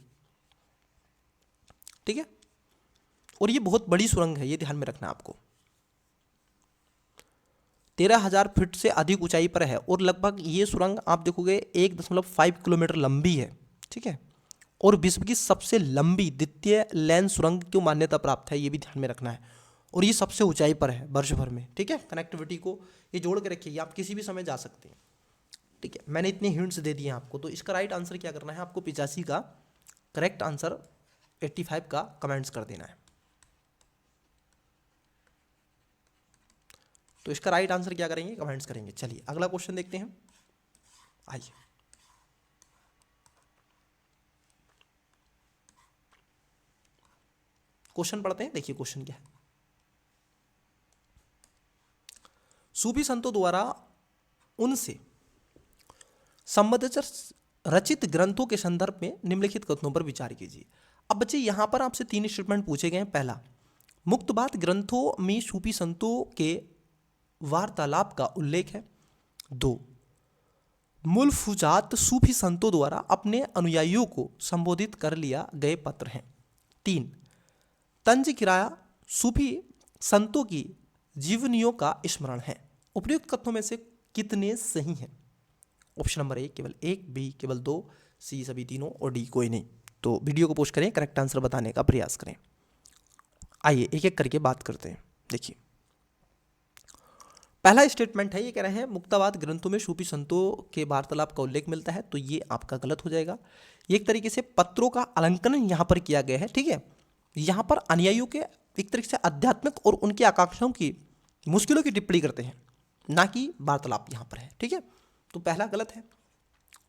Speaker 1: ठीक है, और ये बहुत बड़ी सुरंग है, ये ध्यान में रखना है आपको। 13,000 फीट से अधिक ऊंचाई पर है और लगभग ये सुरंग आप देखोगे 1.5 किलोमीटर लंबी है। ठीक है, और विश्व की सबसे लंबी द्वितीय लेन सुरंग की मान्यता प्राप्त है, ये भी ध्यान में रखना है। और ये सबसे ऊंचाई पर है वर्ष भर में। ठीक है, कनेक्टिविटी को ये जोड़ के रखिए, आप किसी भी समय जा सकते हैं। ठीक है, मैंने इतने हिंट्स दे दिए आपको। तो इसका राइट आंसर क्या करना है आपको? 85 का करेक्ट आंसर 85 का कमेंट्स कर देना है। तो इसका राइट आंसर क्या करेंगे? कमेंट्स करेंगे। चलिए अगला क्वेश्चन देखते हैं। आइए, क्वेश्चन पढ़ते हैं। देखिए क्वेश्चन क्या है। सूफी संतों द्वारा उनसे संबंधित रचित ग्रंथों के संदर्भ में निम्नलिखित कथनों पर विचार कीजिए। अब बच्चे यहां पर आपसे 3 स्टेटमेंट पूछे गए हैं। पहला, मुक्तबात ग्रंथों में सूफी संतों के वार्तालाप का उल्लेख है। 2, मुल्फुजात सूफी संतों द्वारा अपने अनुयायियों को संबोधित कर लिया गए पत्र हैं। 3, तंज किराया सूफी संतों की जीवनियों का स्मरण है। उपयुक्त कथनों में से कितने सही हैं? ऑप्शन नंबर ए केवल एक, बी केवल 2, सी सभी तीनों और डी कोई नहीं। तो वीडियो को पोस्ट करें, करेक्ट आंसर बताने का प्रयास करें। आइए एक एक करके बात करते हैं। देखिए पहला स्टेटमेंट है, ये कह रहे हैं मुक्तबात ग्रंथों में सूफी संतों के वार्तालाप का उल्लेख मिलता है। तो ये आपका गलत हो जाएगा। ये एक तरीके से पत्रों का अलंकन यहाँ पर किया गया है। ठीक है, यहाँ पर अनुयायियों के एक तरीके से आध्यात्मिक और उनकी आकांक्षाओं की मुश्किलों की टिप्पणी करते हैं, ना कि वार्तालाप यहाँ पर है। ठीक है, तो पहला गलत है।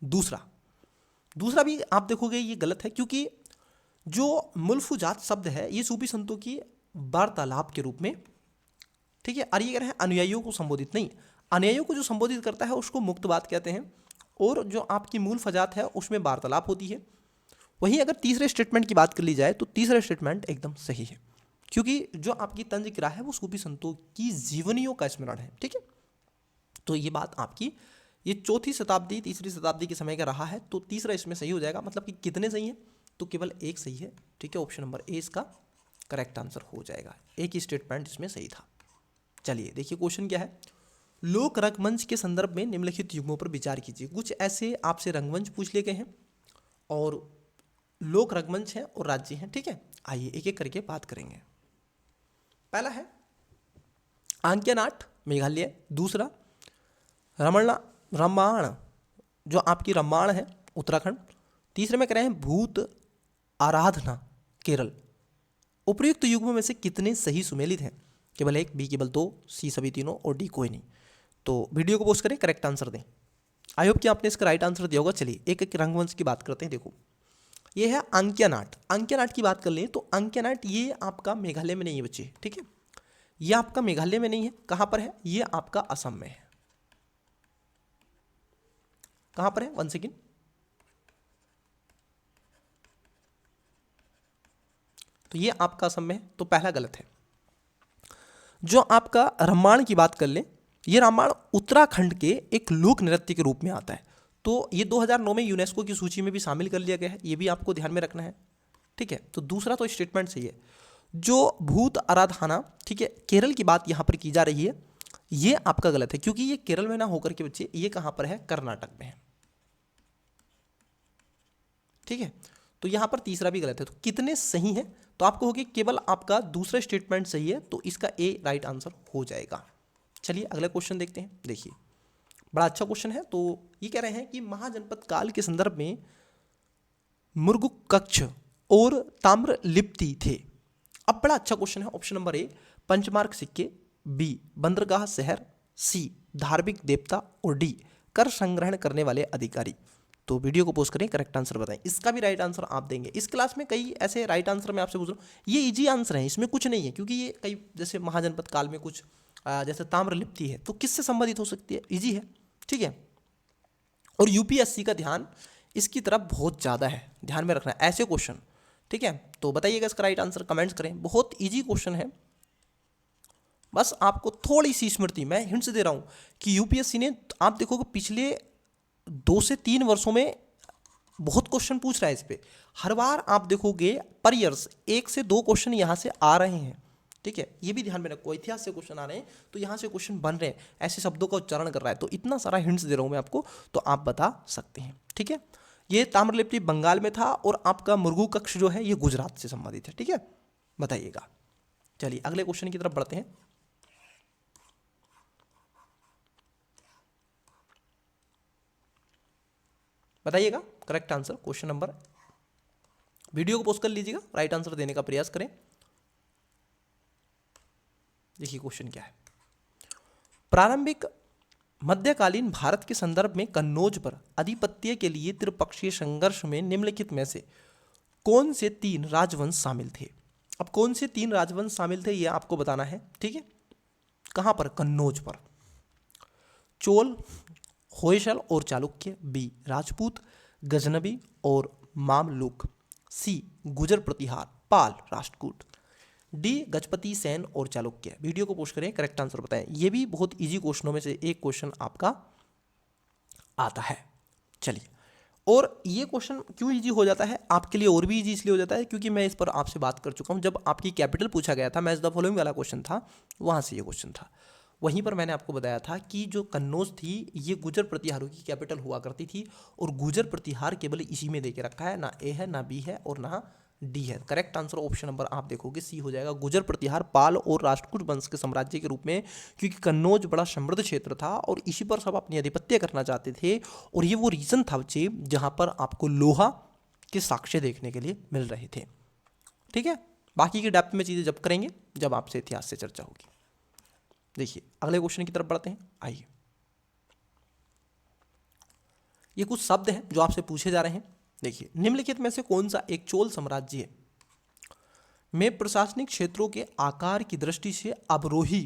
Speaker 1: दूसरा भी आप देखोगे ये गलत है, क्योंकि जो मुल्फुजात शब्द है ये सूफी संतों की वार्तालाप के रूप में, ठीक है, और ये कह रहे हैं अनुयायियों को संबोधित नहीं, अनुयायियों को जो संबोधित करता है उसको मुक्तबात कहते हैं, और जो आपकी मूल फजात है उसमें वार्तालाप होती है। वहीं अगर तीसरे स्टेटमेंट की बात कर ली जाए तो तीसरा स्टेटमेंट एकदम सही है, क्योंकि जो आपकी तंज किरा है वो सूफी संतों की जीवनियों का स्मरण है। ठीक है, तो ये बात आपकी ये चौथी शताब्दी तीसरी शताब्दी के समय का रहा है, तो तीसरा इसमें सही हो जाएगा। मतलब कि कितने सही हैं, तो केवल एक सही है, ठीक है। ऑप्शन नंबर ए इसका करेक्ट आंसर हो जाएगा, एक ही स्टेटमेंट इसमें सही था। चलिए देखिए क्वेश्चन क्या है, लोक रंगमंच के संदर्भ में निम्नलिखित युग्मों पर विचार कीजिए। कुछ ऐसे आपसे रंगमंच पूछ लिए गए हैं और लोक रंगमंच है और राज्य हैं, ठीक है। आइए एक एक करके बात करेंगे। पहला है आंक्यनाट मेघालय, दूसरा रामायण जो आपकी रामायण है उत्तराखंड, तीसरे में कह रहे हैं भूत आराधना केरल। उपयुक्त युग्मों में से कितने सही सुमेलित हैं, केवल एक, बी केवल दो, सी सभी तीनों और डी कोई नहीं। तो वीडियो को पोस्ट करें, करेक्ट आंसर दें। आई होप कि आपने इसका राइट आंसर दिया होगा। चलिए एक एक रंगमंच की बात करते हैं। देखो ये है आंक्यनाट, आंक्यनाट की बात कर लें तो आंक्यनाट ये आपका मेघालय में नहीं है बच्चे, ठीक है। ये आपका मेघालय में नहीं है, कहाँ पर है, ये आपका असम में है। कहाँ पर है, वन सेकेंड, तो ये आपका असम में है, तो पहला गलत है। जो आपका रामायण की बात कर लें, ये रामायण उत्तराखंड के एक लोक नृत्य के रूप में आता है, तो ये 2009 में यूनेस्को की सूची में भी शामिल कर लिया गया है, ये भी आपको ध्यान में रखना है, ठीक है। तो दूसरा तो स्टेटमेंट सही है। जो भूत आराधना, ठीक है, केरल की बात यहाँ पर की जा रही है, ये आपका गलत है, क्योंकि ये केरल में ना होकर के बच्चे ये कहाँ पर है, कर्नाटक में है, ठीक है। तो यहाँ पर तीसरा भी गलत है। तो कितने सही हैं, तो आपको होगी केवल आपका दूसरा स्टेटमेंट सही है, तो इसका ए राइट आंसर हो जाएगा। चलिए अगला क्वेश्चन देखते हैं। देखिए बड़ा अच्छा क्वेश्चन है। तो ये कह रहे हैं कि महाजनपद काल के संदर्भ में मुर्गुक कक्ष और ताम्र लिप्ति थे। अब बड़ा अच्छा क्वेश्चन है। ऑप्शन नंबर ए पंचमार्क सिक्के, बी बंदरगाह शहर, सी धार्मिक देवता और डी कर संग्रहण करने वाले अधिकारी। तो वीडियो को पोस्ट करें, करेक्ट आंसर बताएं। इसका भी राइट आंसर आप देंगे। इस क्लास में कई ऐसे राइट आंसर मैं आपसे पूछ रहा हूँ, ये इजी आंसर है, इसमें कुछ नहीं है, क्योंकि ये कई जैसे महाजनपद काल में कुछ जैसे ताम्रलिप्ति है, तो किससे संबंधित हो सकती है, इजी है, ठीक है। और यूपीएससी का ध्यान इसकी तरफ बहुत ज़्यादा है, ध्यान में रखना है ऐसे क्वेश्चन, ठीक है। तो बताइएगा इसका राइट आंसर, कमेंट्स करें। बहुत ईजी क्वेश्चन है, बस आपको थोड़ी सी स्मृति, मैं हिंट्स दे रहा हूँ कि यूपीएससी ने, आप देखोगे पिछले 2 से 3 वर्षों में बहुत क्वेश्चन पूछ रहा है इस पे। हर बार आप देखोगे पर ईयर्स 1 से 2 क्वेश्चन यहाँ से आ रहे हैं, ठीक है। ये भी ध्यान में रखो, इतिहास से क्वेश्चन आ रहे हैं तो यहाँ से क्वेश्चन बन रहे हैं, ऐसे शब्दों का उच्चारण कर रहा है। तो इतना सारा हिंट्स दे रहा हूँ मैं आपको, तो आप बता सकते हैं, ठीक है। ये ताम्रलिप्ति बंगाल में था और आपका मुर्गू कक्ष जो है ये गुजरात से संबंधित है, ठीक है। बताइएगा। चलिए अगले क्वेश्चन की तरफ बढ़ते हैं। बताइएगा correct answer, question number, video को पोस्ट कर लीजिएगा, राइट आंसर देने का प्रयास करें। देखिए क्वेश्चन क्या है, प्रारंभिक मध्यकालीन भारत के संदर्भ में कन्नौज पर आधिपत्य के लिए त्रिपक्षीय संघर्ष में निम्नलिखित में से कौन से 3 राजवंश शामिल थे। अब कौन से 3 राजवंश शामिल थे ये आपको बताना है, ठीक है। कहां पर, कन्नौज पर। चोल, होयसल और चालुक्य, बी राजपूत, गजनबी और मामलुक, सी गुजर प्रतिहार, पाल, राष्ट्रकूट, डी गजपति सेन और चालुक्य। वीडियो को पोस्ट करें, करेक्ट आंसर बताएं। ये भी बहुत इजी क्वेश्चनों में से एक क्वेश्चन आपका आता है। चलिए, और ये क्वेश्चन क्यों इजी हो जाता है आपके लिए, और भी इजी इसलिए हो जाता है क्योंकि मैं इस पर आपसे बात कर चुका हूँ। जब आपकी कैपिटल पूछा गया था, मैच द फॉलोइंग वाला क्वेश्चन था, वहाँ से ये क्वेश्चन था। वहीं पर मैंने आपको बताया था कि जो कन्नौज थी ये गुजर प्रतिहारों की कैपिटल हुआ करती थी, और गुजर प्रतिहार केवल इसी में देके रखा है, ना ए है, ना बी है और ना डी है। करेक्ट आंसर ऑप्शन नंबर आप देखोगे सी हो जाएगा, गुजर प्रतिहार पाल और राष्ट्रकूट वंश के साम्राज्य के रूप में, क्योंकि कन्नौज बड़ा समृद्ध क्षेत्र था और इसी पर सब अपनी आधिपत्य करना चाहते थे। और ये वो रीजन था बच्चे जहाँ पर आपको लोहा के साक्ष्य देखने के लिए मिल रहे थे, ठीक है। बाकी की डेप्थ में चीज़ें जब करेंगे जब आपसे इतिहास से चर्चा होगी। देखिए अगले क्वेश्चन की तरफ बढ़ते हैं। आइए, ये कुछ शब्द हैं जो आपसे पूछे जा रहे हैं। देखिए, निम्नलिखित में से कौन सा एक चोल साम्राज्य में प्रशासनिक क्षेत्रों के आकार की दृष्टि से अवरोही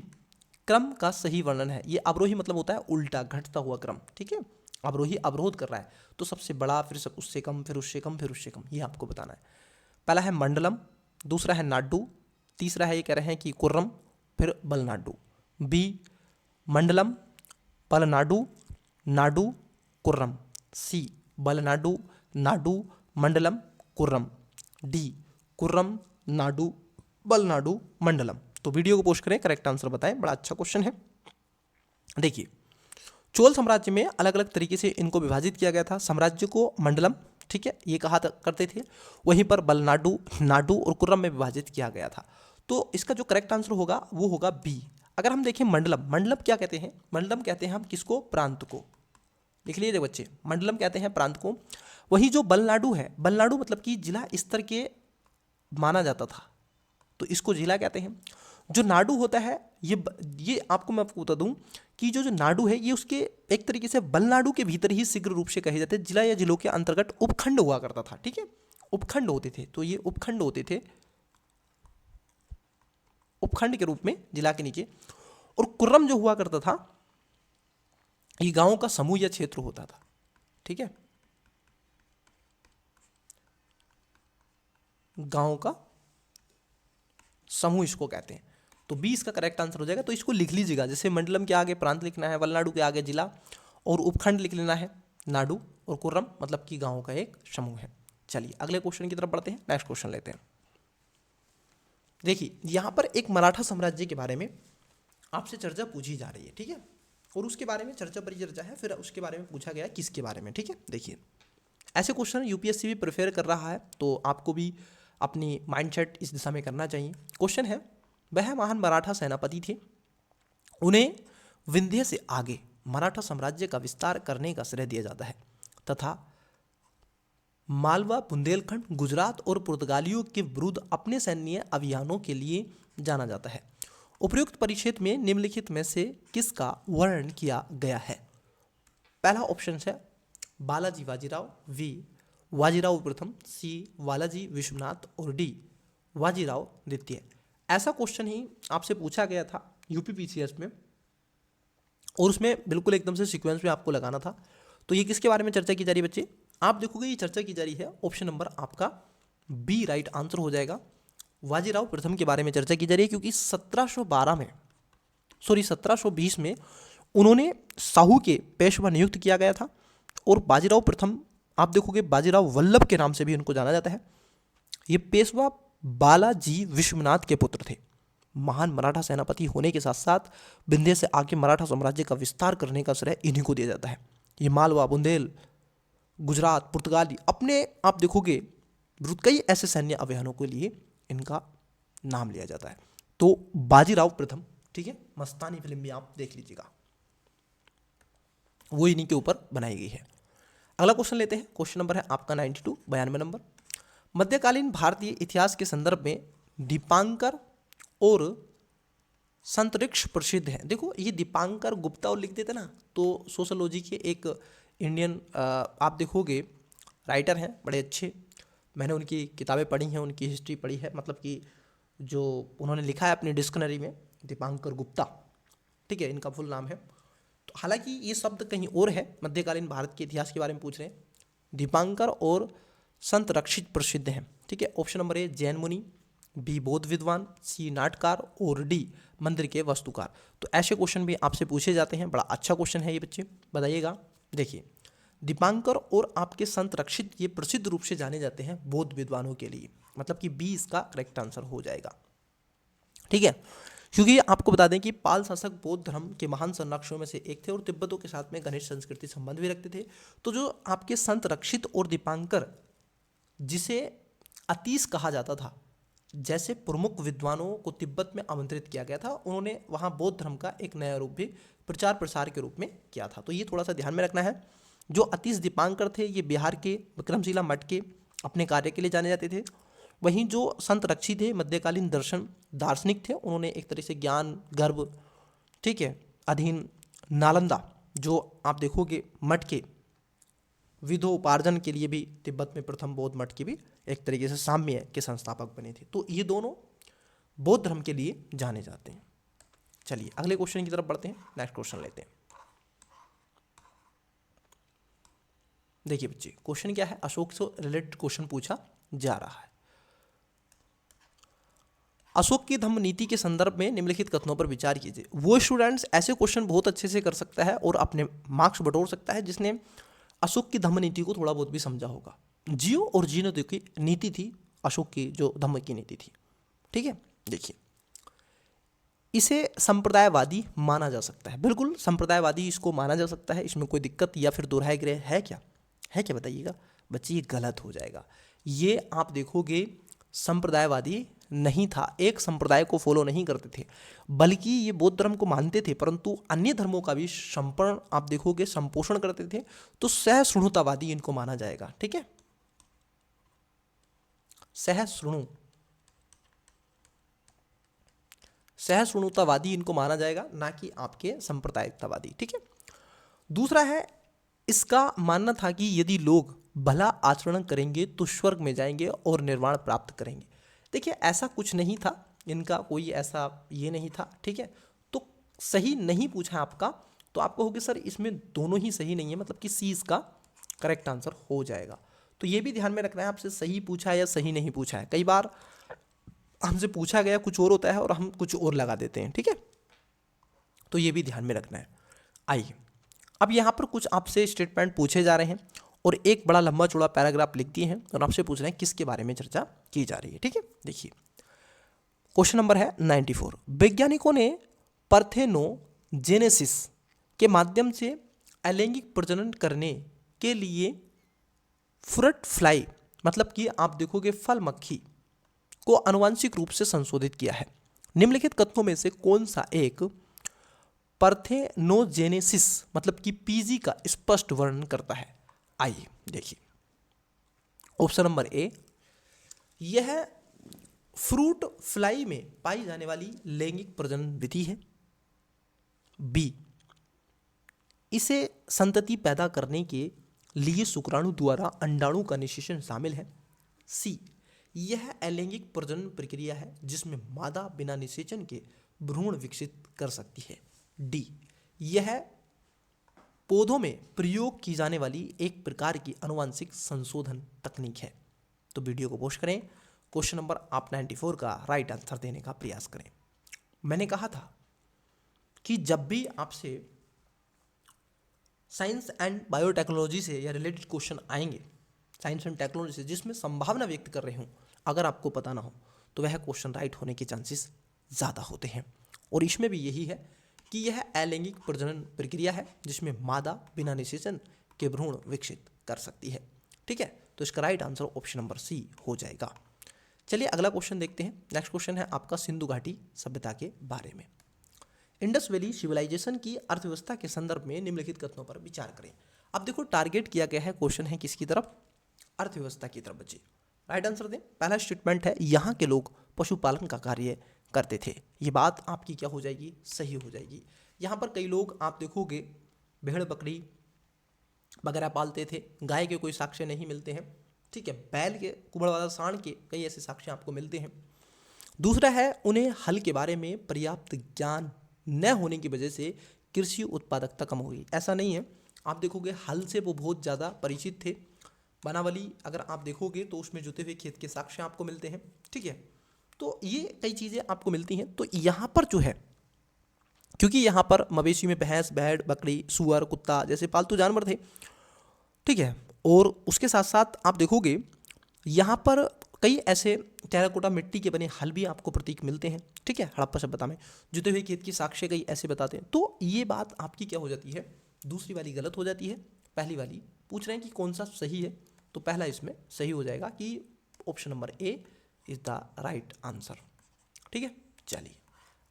Speaker 1: क्रम का सही वर्णन है। ये अवरोही मतलब होता है उल्टा, घटता हुआ क्रम, ठीक है। अवरोही अवरोध कर रहा है, तो सबसे बड़ा, फिर सब उससे कम, फिर उससे कम, फिर उससे कम, ये आपको बताना है। पहला है मंडलम, दूसरा है नाडु, तीसरा है ये कह रहे हैं कि कुर्रम, फिर बलनाडु। बी मंडलम, पलनाडु, नाडु, कुर्रम। सी बलनाडु, नाडु, मंडलम, कुर्रम। डी कुर्रम, नाडु, बलनाडु, मंडलम। तो वीडियो को पोस्ट करें, करेक्ट आंसर बताएं, बड़ा अच्छा क्वेश्चन है। देखिए, चोल साम्राज्य में अलग अलग तरीके से इनको विभाजित किया गया था। साम्राज्य को मंडलम, ठीक है, ये कहा करते थे, वहीं पर बलनाडु, नाडु और कुर्रम में विभाजित किया गया था। तो इसका जो करेक्ट आंसर होगा वो होगा बी। अगर हम देखें मंडलम, मंडलम क्या कहते हैं? मंडलम कहते हैं हम किसको? प्रांत को। लिख लीजिए बच्चे, मंडलम कहते हैं प्रांत को। वही जो बलनाडु है, बलनाडु मतलब कि जिला स्तर के माना जाता था, तो इसको जिला कहते हैं। जो नाडु होता है, ये आपको मैं आपको बता दूं कि जो नाडु है, ये उसके एक तरीके से बलनाडु के भीतर ही शीघ्र रूप से कहे जाते हैं। जिला या जिलों के अंतर्गत उपखंड हुआ करता था, ठीक है, उपखंड होते थे, तो ये उपखंड होते थे, उपखंड के रूप में जिला के नीचे। और कुर्रम जो हुआ करता था, ये गांवों का समूह या क्षेत्र होता था, ठीक है, गांवों का समूह इसको कहते हैं। तो 20 का करेक्ट आंसर हो जाएगा। तो इसको लिख लीजिएगा, जैसे मंडलम के आगे प्रांत लिखना है, वलनाडु के आगे जिला, और उपखंड लिख लेना है नाडु, और कुर्रम मतलब कि गांवों का एक समूह है। चलिए अगले क्वेश्चन की तरफ बढ़ते हैं, नेक्स्ट क्वेश्चन लेते हैं। देखिए, यहां पर एक मराठा साम्राज्य के बारे में आपसे चर्चा पूछी जा रही है, ठीक है, और उसके बारे में चर्चा परिचर्चा है, फिर उसके बारे में पूछा गया किसके बारे में, ठीक है। देखिए, ऐसे क्वेश्चन यूपीएससी भी प्रिपेयर कर रहा है, तो आपको भी अपनी माइंडसेट इस दिशा में करना चाहिए। क्वेश्चन है, वह महान मराठा सेनापति थे, उन्हें विंध्य से आगे मराठा साम्राज्य का विस्तार करने का श्रेय दिया जाता है तथा मालवा, बुंदेलखंड, गुजरात और पुर्तगालियों के विरुद्ध अपने सैन्य अभियानों के लिए जाना जाता है। उपयुक्त परिच्छेद में निम्नलिखित में से किसका वर्णन किया गया है? पहला ऑप्शन है बालाजी बाजीराव, वी बाजीराव प्रथम, सी बालाजी विश्वनाथ, और डी बाजीराव द्वितीय। ऐसा क्वेश्चन ही आपसे पूछा गया था यूपीपीसीएस में, और उसमें बिल्कुल एकदम से सीक्वेंस में आपको लगाना था। तो ये किसके बारे में चर्चा की जा रही है बच्चे? आप देखोगे ये चर्चा की जा रही है, ऑप्शन नंबर आपका बी राइट आंसर हो जाएगा। बाजीराव प्रथम के बारे में चर्चा की जा रही है, क्योंकि 1720 में उन्होंने साहू के पेशवा नियुक्त किया गया था। और बाजीराव प्रथम आप देखोगे बाजीराव वल्लभ के नाम से भी उनको जाना जाता है। ये पेशवा बालाजी विश्वनाथ के पुत्र थे। महान मराठा सेनापति होने के साथ साथ विंध्य से आगे मराठा साम्राज्य का विस्तार करने का श्रेय इन्हीं को दिया जाता है। ये मालवा, बुंदेल, गुजरात, पुर्तगाली, अपने आप देखोगे कई ऐसे सैन्य अभियानों के लिए इनका नाम लिया जाता है। तो बाजीराव प्रथम, ठीक है, मस्तानी फिल्म भी आप देख लीजिएगा, वो इन्हीं के ऊपर बनाई गई है। अगला क्वेश्चन लेते हैं, क्वेश्चन नंबर है आपका 92, 92 नंबर। मध्यकालीन भारतीय इतिहास के संदर्भ में दीपांकर और संतरिक्ष प्रसिद्ध है। देखो, ये दीपांकर गुप्ता और लिख देते ना, तो सोशोलॉजी के एक इंडियन आप देखोगे राइटर हैं, बड़े अच्छे, मैंने उनकी किताबें पढ़ी हैं, उनकी हिस्ट्री पढ़ी है, मतलब कि जो उन्होंने लिखा है अपनी डिक्शनरी में, दीपांकर गुप्ता, ठीक है, इनका फुल नाम है। तो हालांकि ये शब्द कहीं और है, मध्यकालीन भारत के इतिहास के बारे में पूछ रहे हैं। दीपांकर और संत रक्षित प्रसिद्ध हैं, ठीक है। ऑप्शन नंबर ए जैन मुनि, बी बौद्ध विद्वान, सी नाटकार, और डी मंदिर के वास्तुकार। तो ऐसे क्वेश्चन भी आपसे पूछे जाते हैं, बड़ा अच्छा क्वेश्चन है ये बच्चे, बताइएगा। देखिए, दीपांकर और आपके संत रक्षित ये प्रसिद्ध रूप से जाने जाते हैं बौद्ध विद्वानों के लिए, मतलब कि बी इसका करेक्ट आंसर हो जाएगा, ठीक है। क्योंकि आपको बता दें कि पाल शासक बौद्ध धर्म के महान संरक्षकों में से एक थे और तिब्बतों के साथ में घनिष्ठ संस्कृति संबंध भी रखते थे। तो जो आपके संत रक्षित और दीपांकर, जिसे अतीश कहा जाता था, जैसे प्रमुख विद्वानों को तिब्बत में आमंत्रित किया गया था, उन्होंने वहाँ बौद्ध धर्म का एक नया रूप भी प्रचार प्रसार के रूप में किया था। तो ये थोड़ा सा ध्यान में रखना है। जो अतीश दीपांकर थे, ये बिहार के विक्रमशिला मठ के अपने कार्य के लिए जाने जाते थे। वहीं जो संत रक्षी थे, मध्यकालीन दार्शनिक थे, उन्होंने एक तरह से ज्ञान गर्भ, ठीक है, अधीन नालंदा, जो आप देखोगे मठ के विधोपार्जन के लिए भी तिब्बत में प्रथम बौद्ध मठ के भी एक तरीके से साम्य के संस्थापक बने थे। तो ये दोनों बौद्ध धर्म के लिए जाने जाते हैं। चलिए अगले क्वेश्चन की तरफ बढ़ते हैं, नेक्स्ट क्वेश्चन लेते हैं। देखिए बच्चे, क्वेश्चन क्या है, अशोक से रिलेटेड क्वेश्चन पूछा जा रहा है। अशोक की धम्म नीति के संदर्भ में निम्नलिखित कथनों पर विचार कीजिए। वो स्टूडेंट्स ऐसे क्वेश्चन बहुत अच्छे से कर सकता है और अपने मार्क्स बटोर सकता है जिसने अशोक की धम्म नीति को थोड़ा बहुत भी समझा होगा। जियो और जीनो दो की नीति थी अशोक की, जो धम्म की नीति थी। ठीक है, देखिए इसे संप्रदायवादी माना जा सकता है, बिल्कुल संप्रदायवादी इसको माना जा सकता है, इसमें कोई दिक्कत या फिर दोहराए गृह है क्या? है क्या बताइएगा बच्चे? ये गलत हो जाएगा। ये आप देखोगे संप्रदायवादी नहीं था, एक संप्रदाय को फॉलो नहीं करते थे, बल्कि ये बौद्ध धर्म को मानते थे परंतु अन्य धर्मों का भी संपूर्ण आप देखोगे संपोषण करते थे, तो सहिष्णुतावादी इनको माना जाएगा। ठीक है, सहिष्णुतावादी इनको माना जाएगा, ना कि आपके सांप्रदायिकतावादी। ठीक है, दूसरा है इसका मानना था कि यदि लोग भला आचरण करेंगे तो स्वर्ग में जाएंगे और निर्वाण प्राप्त करेंगे। देखिए ऐसा कुछ नहीं था, इनका कोई ऐसा ये नहीं था। ठीक है, तो सही नहीं पूछा आपका, तो आप कहोगे सर इसमें दोनों ही सही नहीं है, मतलब कि सी इसका करेक्ट आंसर हो जाएगा। तो ये भी ध्यान में रखना है, आपसे सही पूछा है या सही नहीं पूछा है। कई बार हमसे पूछा गया कुछ और होता है और हम कुछ और लगा देते हैं। ठीक है, तो ये भी ध्यान में रखना है। आइए अब यहाँ पर कुछ आपसे स्टेटमेंट पूछे जा रहे हैं और एक बड़ा लंबा चौड़ा पैराग्राफ लिख दिए हैं और आपसे पूछ रहे हैं किसके बारे में चर्चा की जा रही है। ठीक है, देखिए क्वेश्चन नंबर है 94। वैज्ञानिकों ने पार्थेनोजेनेसिस के माध्यम से अलैंगिक प्रजनन करने के लिए फ्रूट फ्लाई मतलब कि आप देखोगे फल मक्खी को आनुवांशिक रूप से संशोधित किया है। निम्नलिखित कथनों में से कौन सा एक पार्थेनोजेनेसिस मतलब कि पीजी का स्पष्ट वर्णन करता है? आइए देखिए, ऑप्शन नंबर ए, यह फ्रूट फ्लाई में पाई जाने वाली लैंगिक प्रजनन विधि है। बी, इसे संतति पैदा करने के लिए शुक्राणु द्वारा अंडाणु का निषेचन शामिल है। सी, यह अलैंगिक प्रजनन प्रक्रिया है जिसमें मादा बिना निषेचन के भ्रूण विकसित कर सकती है। डी, यह पौधों में प्रयोग की जाने वाली एक प्रकार की आनुवांशिक संशोधन तकनीक है। तो वीडियो को पॉज करें, क्वेश्चन नंबर आप 94 का राइट आंसर देने का प्रयास करें। मैंने कहा था कि जब भी आपसे साइंस एंड बायोटेक्नोलॉजी से या रिलेटेड क्वेश्चन आएंगे, साइंस एंड टेक्नोलॉजी से जिसमें संभावना व्यक्त कर रहे हूँ, अगर आपको पता ना हो तो वह क्वेश्चन राइट होने के चांसेस ज़्यादा होते हैं। और इसमें भी यही है कि यह अलैंगिक प्रजनन प्रक्रिया है जिसमें मादा बिना निषेचन के भ्रूण विकसित कर सकती है। ठीक है, तो इसका right answer option number C हो जाएगा। चलिए अगला क्वेश्चन देखते हैं। नेक्स्ट क्वेश्चन है आपका सिंधु घाटी सभ्यता के बारे में। इंडस वैली सिविलाइजेशन की अर्थव्यवस्था के संदर्भ में निम्नलिखित कथनों पर विचार करें। अब देखो टारगेट किया गया है, क्वेश्चन है किसकी तरफ? अर्थव्यवस्था की तरफ। बच्चे राइट आंसर दें। पहला स्टेटमेंट है यहाँ के लोग पशुपालन का कार्य करते थे। ये बात आपकी क्या हो जाएगी? सही हो जाएगी। यहाँ पर कई लोग आप देखोगे भेड़ बकरी वगैरह पालते थे, गाय के कोई साक्ष्य नहीं मिलते हैं। ठीक है, बैल के कुबड़वाला सांड के कई ऐसे साक्ष्य आपको मिलते हैं। दूसरा है उन्हें हल के बारे में पर्याप्त ज्ञान न होने की वजह से कृषि उत्पादकता कम हो गई। ऐसा नहीं है, आप देखोगे हल से वो बहुत ज़्यादा परिचित थे। बनावली अगर आप देखोगे तो उसमें जोते हुए खेत के साक्ष्य आपको मिलते हैं। ठीक है, तो ये कई चीज़ें आपको मिलती हैं। तो यहाँ पर जो है, क्योंकि यहाँ पर मवेशी में भैंस भेड़ बकरी सुअर कुत्ता जैसे पालतू जानवर थे। ठीक है, और उसके साथ साथ आप देखोगे यहाँ पर कई ऐसे टेराकोटा मिट्टी के बने हल भी आपको प्रतीक मिलते हैं। ठीक है, हड़प्पा सभ्यता में जुते हुए खेत की साक्ष्य कई ऐसे बताते हैं। तो ये बात आपकी क्या हो जाती है? दूसरी वाली गलत हो जाती है, पहली वाली पूछ रहे हैं कि कौन सा सही है, तो पहला इसमें सही हो जाएगा कि option number A is the right answer. ठीक है, चलिए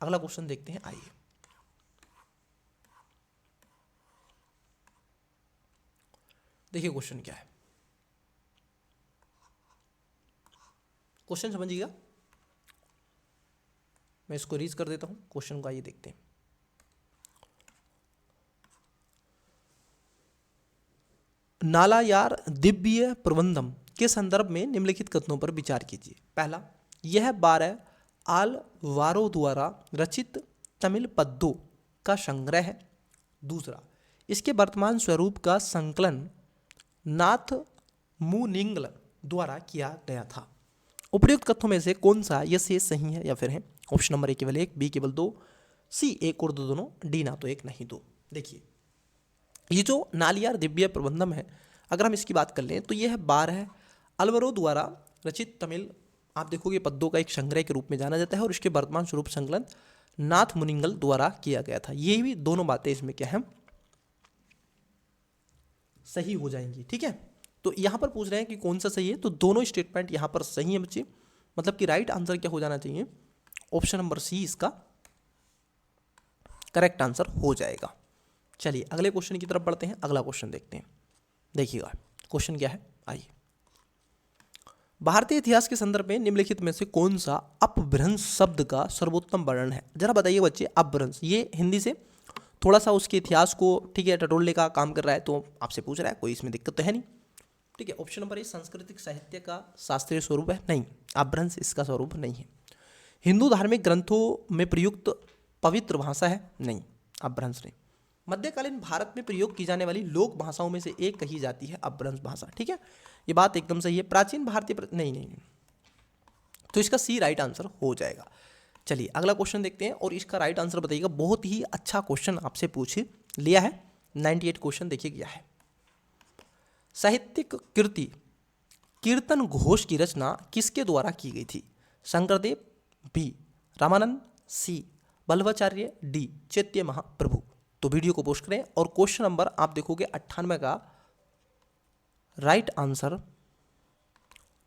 Speaker 1: अगला क्वेश्चन देखते हैं। आइए देखिए क्वेश्चन क्या है। क्वेश्चन समझिएगा, मैं इसको रीड कर देता हूं क्वेश्चन को। आइए देखते हैं। नालायार दिव्य प्रबंधम के संदर्भ में निम्नलिखित कथनों पर विचार कीजिए। पहला, यह 12 आलवारों द्वारा रचित तमिल पद्यों का संग्रह है। दूसरा, इसके वर्तमान स्वरूप का संकलन नाथ मुनिंगल द्वारा किया गया था। उपयुक्त कथनों में से कौन सा यस ये सही है या फिर है? ऑप्शन नंबर ए केवल एक, बी केवल दो, सी एक और दो दोनों, डी ना तो एक नहीं दो। देखिए ये जो नालियार दिव्य प्रबंधम है, अगर हम इसकी बात कर लें तो यह है 12 अलवरो द्वारा रचित तमिल आप देखोगे पद्यों का एक संग्रह के रूप में जाना जाता है और इसके वर्तमान स्वरूप संकलन नाथ मुनिंगल द्वारा किया गया था। ये भी दोनों बातें इसमें क्या है, सही हो जाएंगी। ठीक है, तो यहां पर पूछ रहे हैं कि कौन सा सही है, तो दोनों स्टेटमेंट यहां पर सही है बच्चे, मतलब कि राइट आंसर क्या हो जाना चाहिए, ऑप्शन नंबर सी इसका करेक्ट आंसर हो जाएगा। चलिए अगले क्वेश्चन की तरफ बढ़ते हैं, अगला क्वेश्चन देखते हैं। देखिएगा क्वेश्चन क्या है, आइए। भारतीय इतिहास के संदर्भ में निम्नलिखित में से कौन सा अपभ्रंश शब्द का सर्वोत्तम वर्णन है? जरा बताइए बच्चे, अपभ्रंश ये हिंदी से थोड़ा सा उसके इतिहास को ठीक है टटोलने का काम कर रहा है, तो आपसे पूछ रहा है, कोई इसमें दिक्कत तो है नहीं। ठीक है, ऑप्शन नंबर ए सांस्कृतिक साहित्य का शास्त्रीय स्वरूप है, नहीं, अपभ्रंश इसका स्वरूप नहीं है। हिंदू धार्मिक ग्रंथों में प्रयुक्त पवित्र भाषा है, नहीं, अपभ्रंश नहीं। मध्यकालीन भारत में प्रयोग की जाने वाली लोक भाषाओं में से एक कही जाती है अपभ्रंश भाषा। ठीक है, ये बात एकदम सही है। प्राचीन भारतीय नहीं, तो इसका सी राइट आंसर हो जाएगा। चलिए अगला क्वेश्चन देखते हैं और इसका राइट आंसर बताइएगा। बहुत ही अच्छा क्वेश्चन आपसे पूछ लिया है, 98 क्वेश्चन देखिए क्या है। साहित्यिक कृति कीर्तन घोष की रचना किसके द्वारा की गई थी? शंकरदेव, बी रामानंद, सी बल्लभाचार्य, डी चैत्य महाप्रभु। तो वीडियो को पोस्ट करें और क्वेश्चन नंबर आप देखोगे 98 का राइट आंसर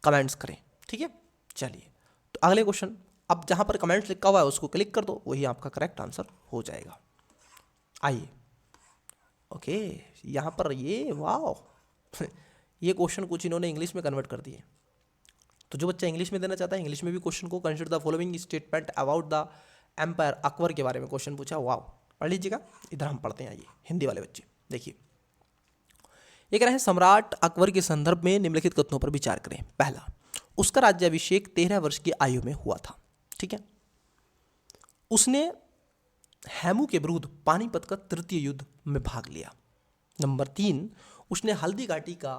Speaker 1: कमेंट्स करें। ठीक है, चलिए तो अगले क्वेश्चन, अब जहां पर कमेंट्स लिखा हुआ है उसको क्लिक कर दो, वही आपका करेक्ट आंसर हो जाएगा। आइए, ओके, यहां पर ये वाह ये क्वेश्चन कुछ इन्होंने इंग्लिश में कन्वर्ट कर दिए। तो जो बच्चा इंग्लिश में देना चाहता है, इंग्लिश में भी क्वेश्चन को consider the following statement about the empire, Akbar के बारे में क्वेश्चन पूछा, वाह, पढ़ लीजिएगा। इधर हम पढ़ते हैं, आइए हिंदी वाले बच्चे देखिए। ये कह रहे हैं सम्राट अकबर के संदर्भ में निम्नलिखित कथनों पर विचार करें। पहला, उसका राज्याभिषेक 13 वर्ष की आयु में हुआ था। ठीक है, उसने हेमू के विरुद्ध पानीपत का तृतीय युद्ध में भाग लिया। नंबर 3, उसने हल्दी घाटी का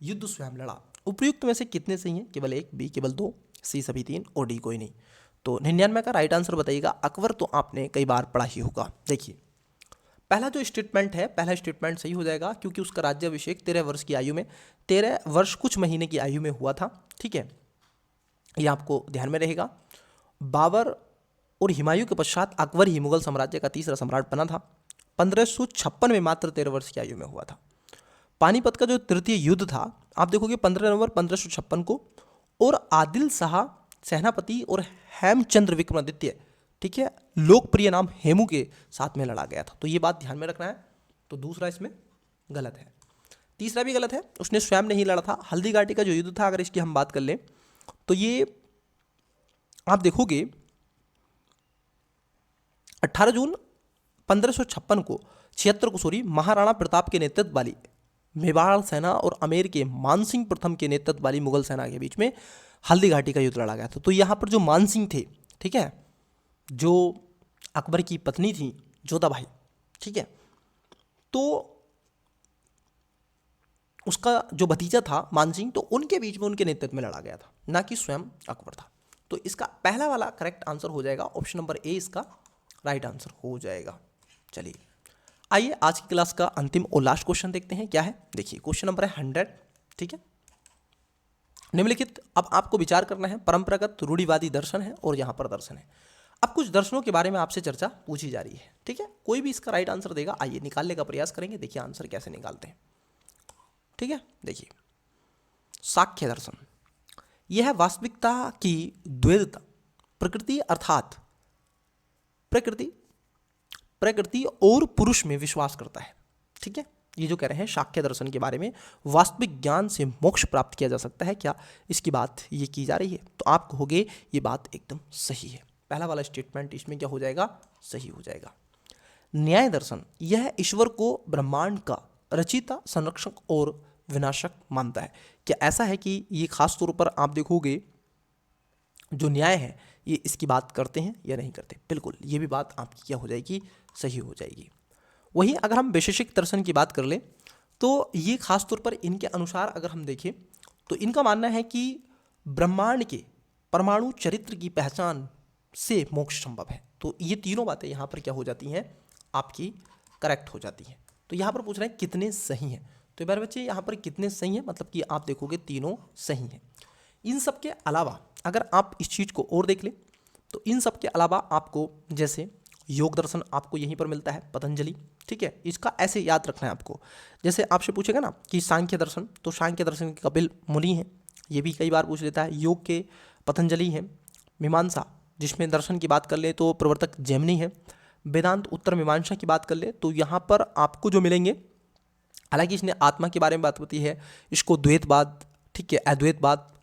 Speaker 1: युद्ध स्वयं लड़ा। उपयुक्त में से कितने सही हैं? केवल एक, बी केवल दो, सी सभी तीन और डी कोई नहीं। तो 99 का राइट आंसर बताइएगा। अकबर तो आपने कई बार पढ़ा ही होगा। देखिए पहला जो स्टेटमेंट है, पहला स्टेटमेंट सही हो जाएगा क्योंकि उसका राज्याभिषेक 13 वर्ष की आयु में, 13 वर्ष कुछ महीने की आयु में हुआ था। ठीक है, ये आपको ध्यान में रहेगा। बाबर और हुमायूं के पश्चात अकबर ही मुगल साम्राज्य का तीसरा सम्राट बना था। 1556 में मात्र 13 वर्ष की आयु में हुआ था। पानीपत का जो तृतीय युद्ध था आप देखोगे 15 नवंबर 1556 को, और आदिल शाह सेनापति और हेमचंद्र विक्रमादित्य, ठीक है, लोकप्रिय नाम हेमू के साथ में लड़ा गया था। तो ये बात ध्यान में रखना है। तो दूसरा इसमें गलत है, तीसरा भी गलत है, उसने स्वयं नहीं लड़ा था। हल्दी घाटी का जो युद्ध था, अगर इसकी हम बात कर लें तो ये आप देखोगे 18 जून 1556 को 76 को महाराणा प्रताप के नेतृत्व वाली मेवाड़ सेना और अमेर के मानसिंह प्रथम के नेतृत्व वाली मुगल सेना के बीच में हल्दी घाटी का युद्ध लड़ा गया था। तो यहाँ पर जो मानसिंह थे, ठीक है, जो अकबर की पत्नी थी जोधाबाई, ठीक है, तो उसका जो भतीजा था मानसिंह, तो उनके बीच में उनके नेतृत्व में लड़ा गया था, ना कि स्वयं अकबर था। तो इसका पहला वाला करेक्ट आंसर हो जाएगा, ऑप्शन नंबर ए इसका राइट आंसर हो जाएगा। चलिए आइए आज की क्लास का अंतिम और लास्ट क्वेश्चन देखते हैं क्या है। देखिए क्वेश्चन नंबर है 100। ठीक है, निम्नलिखित अब आपको विचार करना है। परंपरागत रूढ़िवादी दर्शन है और यहाँ पर दर्शन है। अब कुछ दर्शनों के बारे में आपसे चर्चा पूछी जा रही है। ठीक है, कोई भी इसका राइट आंसर देगा, आइए निकालने का प्रयास करेंगे। देखिए आंसर कैसे निकालते हैं। ठीक है, देखिए सांख्य दर्शन, यह है वास्तविकता की द्वैतता, प्रकृति अर्थात प्रकृति और पुरुष में विश्वास करता है। ठीक है, ये जो कह रहे हैं सांख्य दर्शन के बारे में, वास्तविक ज्ञान से मोक्ष प्राप्त किया जा सकता है क्या, इसकी बात ये की जा रही है। तो आप कहोगे ये बात एकदम सही है। पहला वाला स्टेटमेंट इसमें क्या हो जाएगा, सही हो जाएगा। न्याय दर्शन, यह ईश्वर को ब्रह्मांड का रचिता, संरक्षक और विनाशक मानता है। क्या ऐसा है कि ये खास तौर पर आप देखोगे जो न्याय है ये इसकी बात करते हैं या नहीं करते? बिल्कुल, ये भी बात आपकी क्या हो जाएगी, सही हो जाएगी। वहीं अगर हम वैशेषिक दर्शन की बात कर लें तो ये खास तौर पर इनके अनुसार अगर हम देखें तो इनका मानना है कि ब्रह्मांड के परमाणु चरित्र की पहचान से मोक्ष संभव है। तो ये तीनों बातें यहाँ पर क्या हो जाती हैं, आपकी करेक्ट हो जाती हैं। तो यहाँ पर पूछ रहे हैं कितने सही हैं। तो एक बार बच्चे यहाँ पर कितने सही हैं, मतलब कि आप देखोगे तीनों सही हैं। इन सब के अलावा अगर आप इस चीज़ को और देख लें तो इन सब के अलावा आपको जैसे योग दर्शन आपको यहीं पर मिलता है, पतंजलि, ठीक है। इसका ऐसे याद रखना है आपको। जैसे आपसे पूछेगा ना कि सांख्य दर्शन, तो सांख्य दर्शन के कपिल मुनि हैं, ये भी कई बार पूछ लेता है। योग के पतंजलि हैं। मीमांसा जिसमें दर्शन की बात कर ले तो प्रवर्तक जैमिनी है। वेदांत उत्तर मीमांसा की बात कर ले तो यहाँ पर आपको जो मिलेंगे, हालांकि इसने आत्मा के बारे में बात होती है, इसको द्वैतवाद, ठीक है,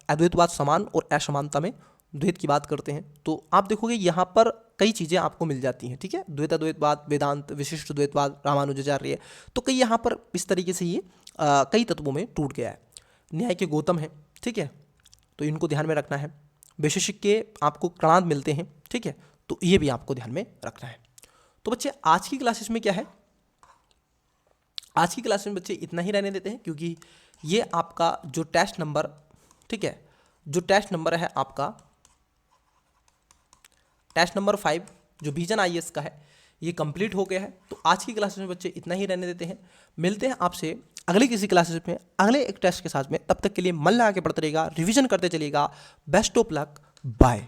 Speaker 1: अद्वैतवाद समान और असमानता में द्वैत की बात करते हैं। तो आप देखोगे यहाँ पर कई चीज़ें आपको मिल जाती हैं, ठीक है। द्वैतवाद, वेदांत, विशिष्ट द्वैतवाद, रामानुजाचार्य, तो कई यहाँ पर इस तरीके से ये कई तत्वों में टूट गया है। न्याय के गौतम है, ठीक है, तो इनको ध्यान में रखना है। वैशेषिक के आपको कणाद मिलते हैं, ठीक है, तो ये भी आपको ध्यान में रखना है। तो बच्चे आज की क्लासेस में क्या है, आज की क्लास में बच्चे इतना ही रहने देते हैं, क्योंकि ये आपका जो टेस्ट नंबर, ठीक है, जो टेस्ट नंबर है आपका टेस्ट नंबर 5 जो विजन आईएएस का है, ये कंप्लीट हो गया है। तो आज की क्लासेस में बच्चे इतना ही रहने देते हैं। मिलते हैं आपसे अगले किसी क्लासेस में अगले एक टेस्ट के साथ में। तब तक के लिए मन लगा के पढ़ते रहिएगा, रिवीजन करते चलिएगा। Best of luck, bye.